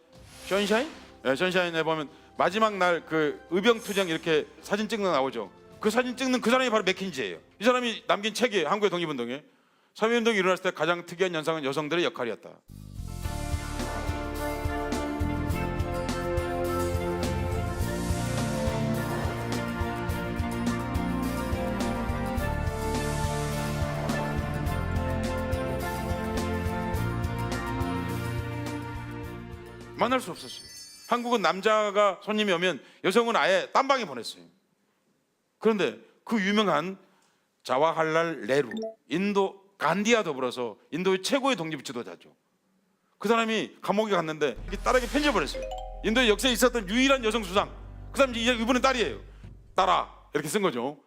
션샤인? 션샤인에 보면 마지막 날 그 의병투쟁 이렇게 사진 찍는 거 나오죠. 그 사진 찍는 그 사람이 바로 맥킨지예요. 이 사람이 남긴 책이에요. 한국의 독립운동에. 3.1운동이 일어났을 때 가장 특이한 현상은 여성들의 역할이었다. 만날 수 없었어요. 한국은 남자가 손님이 오면 여성은 아예 딴 방에 보냈어요. 그런데 그 유명한 자와할랄 네루, 인도 간디와 더불어서 인도의 최고의 독립 지도자죠. 그 사람이 감옥에 갔는데 딸에게 편지를 보냈어요. 인도의 역사에 있었던 유일한 여성 수상. 그 사람이 이분의 딸이에요. 딸아, 이렇게 쓴 거죠.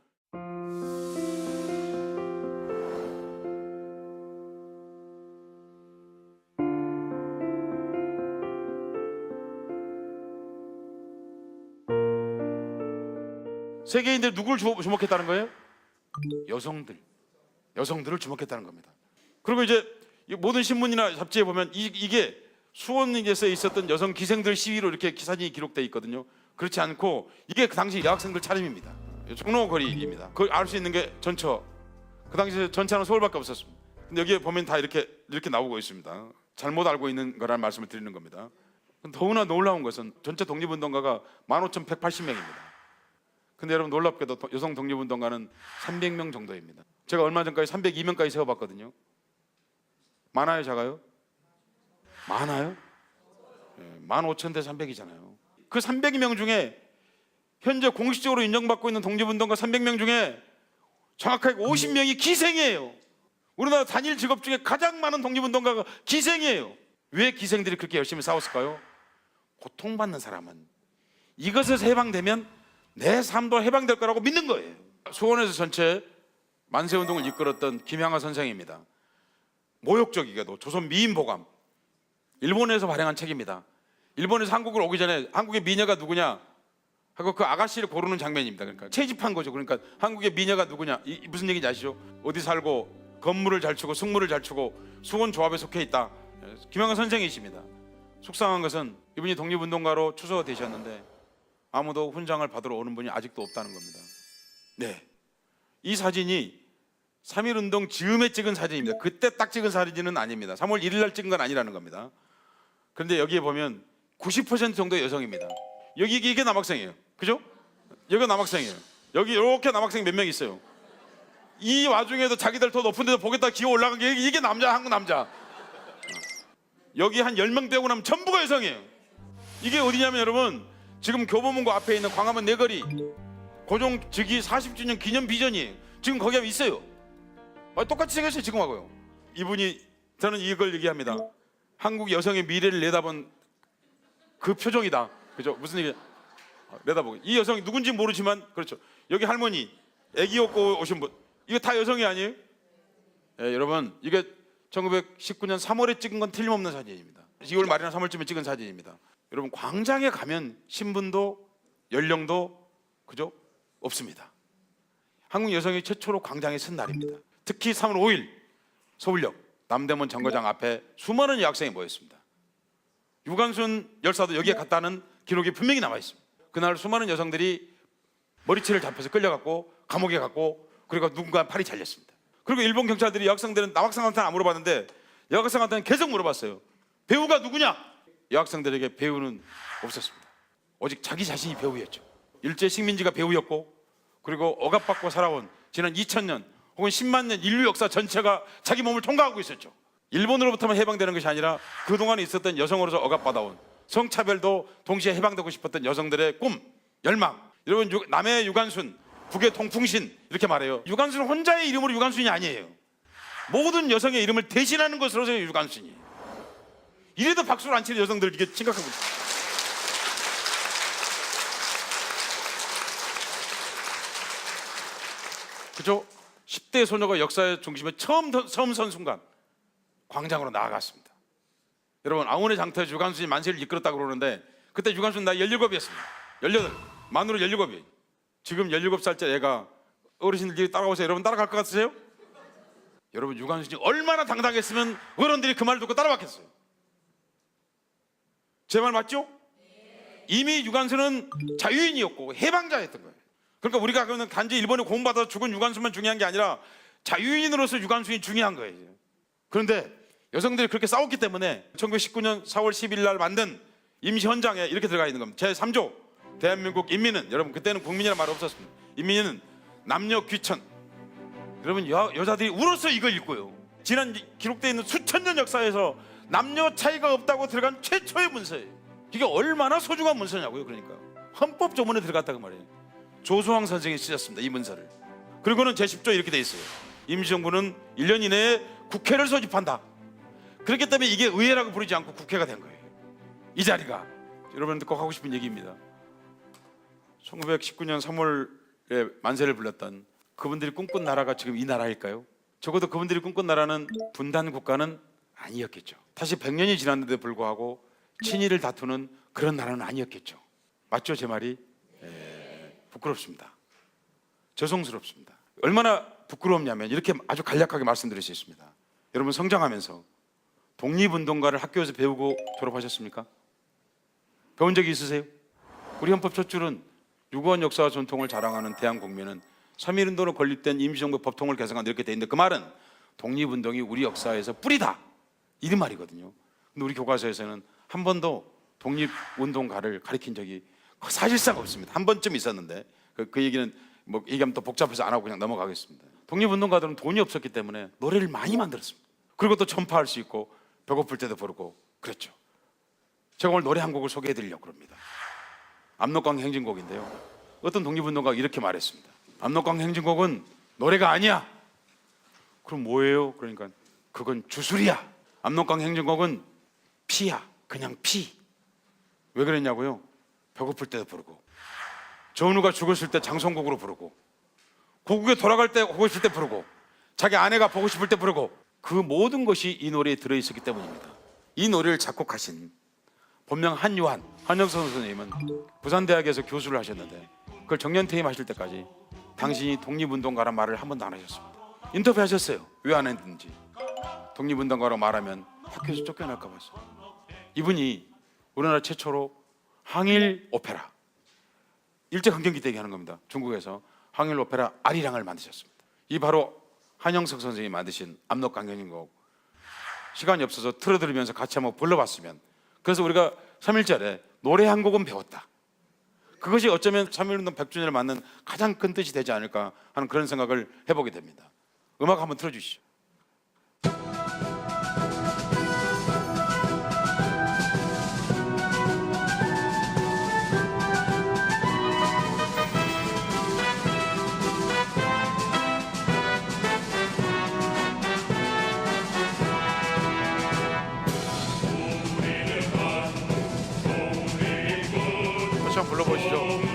세계인들 누구를 주목했다는 거예요? 여성들을 주목했다는 겁니다. 그리고 이제 모든 신문이나 잡지에 보면 이게 수원에서 있었던 여성 기생들 시위로 이렇게 사진이 기록되어 있거든요. 그렇지 않고 이게 그 당시 여학생들 차림입니다. 종로거리입니다. 그걸 알 수 있는 게 전처. 그 당시 전처는 서울밖에 없었습니다. 근데 여기에 보면 다 이렇게 나오고 있습니다. 잘못 알고 있는 거라는 말씀을 드리는 겁니다. 더구나 놀라운 것은 전체 독립운동가가 15,180명입니다. 근데 여러분 놀랍게도 여성 독립운동가는 300명 정도입니다. 제가 얼마 전까지 302명까지 세워봤거든요. 많아요, 작아요? 많아요? 15,000대 300이잖아요. 그 300명 중에 현재 공식적으로 인정받고 있는 독립운동가 300명 중에 정확하게 50명이 기생이에요. 우리나라 단일 직업 중에 가장 많은 독립운동가가 기생이에요. 왜 기생들이 그렇게 열심히 싸웠을까요? 고통받는 사람은 이것에서 해방되면 내 삶도 해방될 거라고 믿는 거예요. 수원에서 전체 만세운동을 이끌었던 김향하 선생입니다. 모욕적이게도 조선 미인보감, 일본에서 발행한 책입니다. 일본에서 한국을 오기 전에 한국의 미녀가 누구냐 하고 그 아가씨를 고르는 장면입니다. 그러니까 채집한 거죠. 그러니까 한국의 미녀가 누구냐, 무슨 얘기인지 아시죠? 어디 살고 건물을 잘 치고 승무를 잘 치고 수원 조합에 속해 있다. 김영하 선생이십니다. 속상한 것은 이분이 독립운동가로 추서가 되셨는데 아무도 훈장을 받으러 오는 분이 아직도 없다는 겁니다. 네, 이 사진이 3.1운동 즈음에 찍은 사진입니다. 그때 딱 찍은 사진은 아닙니다. 3월 1일 날 찍은 건 아니라는 겁니다. 그런데 여기에 보면 90% 정도 여성입니다. 여기 이게 남학생이에요. 그죠? 여기가 남학생이에요. 여기 이렇게 남학생 몇 명 있어요. 이 와중에도 자기들 더 높은 데서 보겠다 기어 올라간 게 이게 남자, 한국 남자. 여기 한 10명 빼고 나면 전부가 여성이에요. 이게 어디냐면 여러분, 지금 교보문고 앞에 있는 광화문 내거리 고종 즉위 40주년 기념 비전이에요. 지금 거기 하면 있어요. 똑같이 생겼어요. 지금하고요. 이분이, 저는 이걸 얘기합니다. 한국 여성의 미래를 내다본 그 표정이다. 그죠? 무슨 얘기야? 내다보고 이 여성이 누군지 모르지만, 그렇죠, 여기 할머니 아기 업고 오신 분, 이거 다 여성이 아니에요? 예, 여러분, 이게 1919년 3월에 찍은 건 틀림없는 사진입니다. 2월 말이나 3월쯤에 찍은 사진입니다. 여러분, 광장에 가면 신분도 연령도, 그죠? 없습니다. 한국 여성이 최초로 광장에 선 날입니다. 특히 3월 5일 서울역 남대문 정거장 앞에 수많은 여학생이 모였습니다. 유관순 열사도 여기에 갔다는 기록이 분명히 남아 있습니다. 그날 수많은 여성들이 머리채를 잡혀서 끌려갔고 감옥에 갔고, 그리고 누군가 팔이 잘렸습니다. 그리고 일본 경찰들이 여학생들은 남학생한테는 안 물어봤는데 여학생한테는 계속 물어봤어요. 배우가 누구냐? 여학생들에게 배우는 없었습니다. 오직 자기 자신이 배우였죠. 일제 식민지가 배우였고, 그리고 억압받고 살아온 지난 2000년 혹은 10만 년 인류 역사 전체가 자기 몸을 통과하고 있었죠. 일본으로부터만 해방되는 것이 아니라 그동안에 있었던 여성으로서 억압받아온, 성차별도 동시에 해방되고 싶었던 여성들의 꿈, 열망. 여러분, 남의 유관순, 북의 통풍신 이렇게 말해요. 유관순 혼자의 이름으로 유관순이 아니에요. 모든 여성의 이름을 대신하는 것으로서 유관순이에요. 이래도 박수를 안 치는 여성들, 이게 심각하고 있어요. 그죠? 10대 소녀가 역사의 중심에 처음 선 순간 광장으로 나아갔습니다. 여러분, 아운의 장터에서 유관순이 만세를 이끌었다고 그러는데 그때 유관순 나이 17이었습니다. 18, 만으로 17이에요. 지금 17살짜리 애가 어르신들이 따라오세요. 여러분 따라갈 것 같으세요? 여러분, 유관순이 얼마나 당당했으면 어른들이 그 말을 듣고 따라왔겠어요. 제 말 맞죠? 이미 유관순은 자유인이었고 해방자였던 거예요. 그러니까 우리가 그러면 단지 일본에 고문받아서 죽은 유관순만 중요한 게 아니라 자유인으로서 유관순이 중요한 거예요. 그런데 여성들이 그렇게 싸웠기 때문에 1919년 4월 10일 날 만든 임시헌장에 이렇게 들어가 있는 겁니다. 제3조 대한민국 인민은, 여러분 그때는 국민이라는 말 없었습니다. 인민은 남녀 귀천. 여러분, 여자들이 울어서 이걸 읽고요. 지난 기록되어 있는 수천 년 역사에서 남녀 차이가 없다고 들어간 최초의 문서예요. 이게 얼마나 소중한 문서냐고요. 그러니까 헌법 조문에 들어갔다고 말이에요. 조수왕 선생이 쓰셨습니다, 이 문서를. 그리고는 제10조 이렇게 돼 있어요. 임시정부는 1년 이내에 국회를 소집한다. 그렇기 때문에 이게 의회라고 부르지 않고 국회가 된 거예요. 이 자리가 여러분들 꼭 하고 싶은 얘기입니다. 1919년 3월에 만세를 불렀던 그분들이 꿈꾼 나라가 지금 이 나라일까요? 적어도 그분들이 꿈꾼 나라는 분단 국가는 아니었겠죠. 다시 100년이 지났는데 불구하고 친일을 다투는 그런 나라는 아니었겠죠. 맞죠, 제 말이? 부끄럽습니다. 죄송스럽습니다. 얼마나 부끄럽냐면 이렇게 아주 간략하게 말씀드릴 수 있습니다. 여러분, 성장하면서 독립운동가를 학교에서 배우고 졸업하셨습니까? 배운 적이 있으세요? 우리 헌법 첫 줄은 유구한 역사와 전통을 자랑하는 대한국민은 3.1운동으로 건립된 임시정부 법통을 개정한, 이렇게 돼 있는데 그 말은 독립운동이 우리 역사에서 뿌리다, 이 말이거든요. 근데 우리 교과서에서는 한 번도 독립운동가를 가리킨 적이 사실상 없습니다. 한 번쯤 있었는데 그 얘기는 뭐 얘기하면 또 복잡해서 안 하고 그냥 넘어가겠습니다. 독립운동가들은 돈이 없었기 때문에 노래를 많이 만들었습니다. 그리고 또 전파할 수 있고 배고플 때도 부르고 그랬죠. 제가 오늘 노래 한 곡을 소개해 드리려고 합니다. 압록강 행진곡인데요. 어떤 독립운동가가 이렇게 말했습니다. 압록강 행진곡은 노래가 아니야. 그럼 뭐예요? 그러니까 그건 주술이야. 압록강 행진곡은 피야. 그냥 피. 왜 그랬냐고요? 배고플 때도 부르고, 전우가 죽었을 때 장송곡으로 부르고, 고국에 돌아갈 때 보고 싶을 때 부르고, 자기 아내가 보고 싶을 때 부르고, 그 모든 것이 이 노래에 들어있었기 때문입니다. 이 노래를 작곡하신 본명 한영석 선생님은 부산대학에서 교수를 하셨는데 그걸 정년퇴임 하실 때까지 당신이 독립운동가란 말을 한 번도 안 하셨습니다. 인터뷰하셨어요. 왜 안 했는지. 독립운동가로 말하면 학교에서 쫓겨날까 봐서. 이분이 우리나라 최초로 항일 오페라 일제강점기 때 하는 겁니다. 중국에서 항일 오페라 아리랑을 만드셨습니다. 이 바로 한영석 선생님이 만드신 압록강연인곡 시간이 없어서 틀어드리면서 같이 한번 불러봤으면. 그래서 우리가 3.1절에 노래 한 곡은 배웠다. 그것이 어쩌면 3.1운동 100주년을 맞는 가장 큰 뜻이 되지 않을까 하는 그런 생각을 해보게 됩니다. 음악 한번 틀어주시죠. 다시 한번 불러보시죠.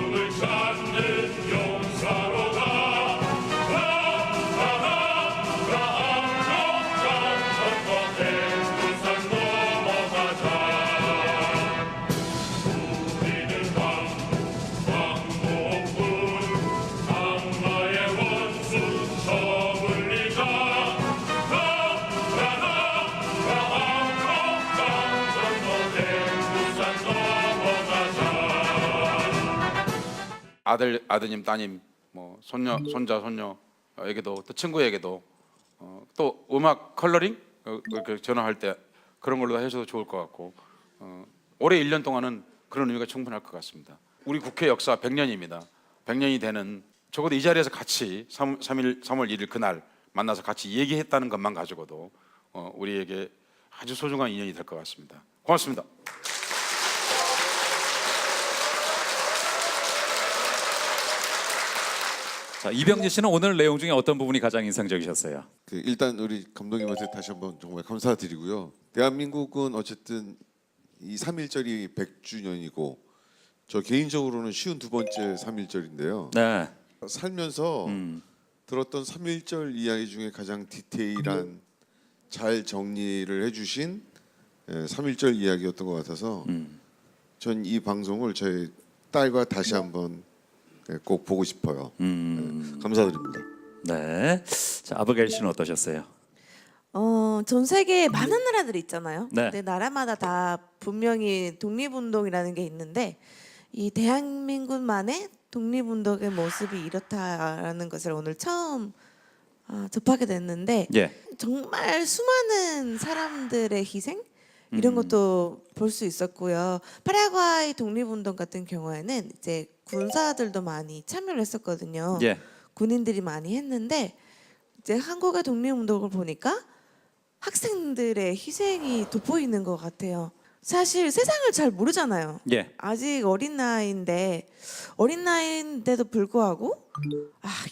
아드님, 따님, 뭐 손녀, 손자, 손녀에게도 또 친구에게도 또 음악 컬러링 이렇게 전화할 때 그런 걸로 해줘도 좋을 것 같고 올해 1년 동안은 그런 의미가 충분할 것 같습니다. 우리 국회 역사 100년입니다. 100년이 되는 적어도 이 자리에서 같이 3월 1일 그날 만나서 같이 얘기했다는 것만 가지고도 우리에게 아주 소중한 인연이 될 것 같습니다. 고맙습니다. 자, 이병재 씨는 오늘 내용 중에 어떤 부분이 가장 인상적이셨어요? 일단 우리 감독님한테 다시 한번 정말 감사드리고요. 대한민국은 어쨌든 이 3.1절이 100주년이고 저 개인적으로는 52번째 3.1절인데요. 네. 살면서 들었던 3.1절 이야기 중에 가장 디테일한 잘 정리를 해주신 3.1절 이야기였던 것 같아서 전 이 방송을 저희 딸과 다시 한번 꼭 보고 싶어요. 감사드립니다. 네. 자, 아비게일 씨는 어떠셨어요? 전 세계에 많은 나라들이 있잖아요. 네. 근데 나라마다 다 분명히 독립운동이라는 게 있는데 이 대한민국만의 독립운동의 모습이 이렇다라는 것을 오늘 처음 접하게 됐는데 예. 정말 수많은 사람들의 희생 이런 것도 볼 수 있었고요. 파라과이 독립운동 같은 경우에는 이제 군사들도 많이 참여를 했었거든요. 예. 군인들이 많이 했는데 이제 한국의 독립운동을 보니까 학생들의 희생이 돋보이는 것 같아요. 사실 세상을 잘 모르잖아요. 예. 아직 어린 나이인데도 불구하고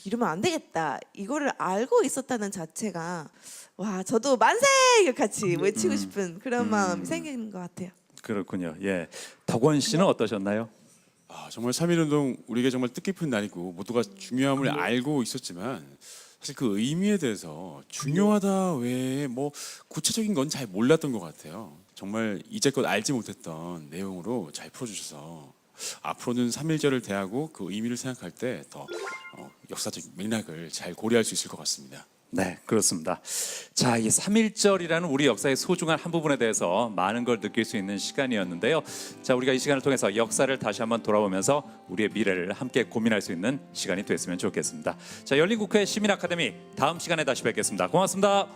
이러면 안 되겠다 이거를 알고 있었다는 자체가 와 저도 만세 같이 외치고 싶은 그런 마음이 생기는 것 같아요. 그렇군요. 예. 덕원 씨는 어떠셨나요? 정말 3.1운동 우리에게 정말 뜻깊은 날이고 모두가 중요함을 알고 있었지만 사실 그 의미에 대해서 중요하다 외에 뭐 구체적인 건 잘 몰랐던 것 같아요. 정말 이제껏 알지 못했던 내용으로 잘 풀어주셔서 앞으로는 3.1절을 대하고 그 의미를 생각할 때 더 역사적 맥락을 잘 고려할 수 있을 것 같습니다. 네, 그렇습니다. 자, 이 3.1절이라는 우리 역사의 소중한 한 부분에 대해서 많은 걸 느낄 수 있는 시간이었는데요. 자, 우리가 이 시간을 통해서 역사를 다시 한번 돌아보면서 우리의 미래를 함께 고민할 수 있는 시간이 됐으면 좋겠습니다. 자, 열린국회 시민아카데미 다음 시간에 다시 뵙겠습니다. 고맙습니다.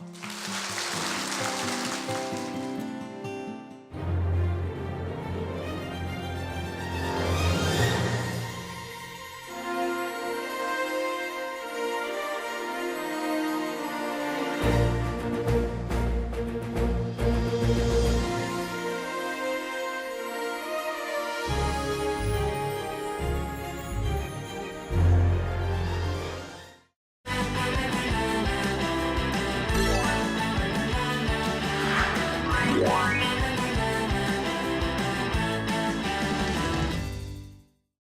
Yeah.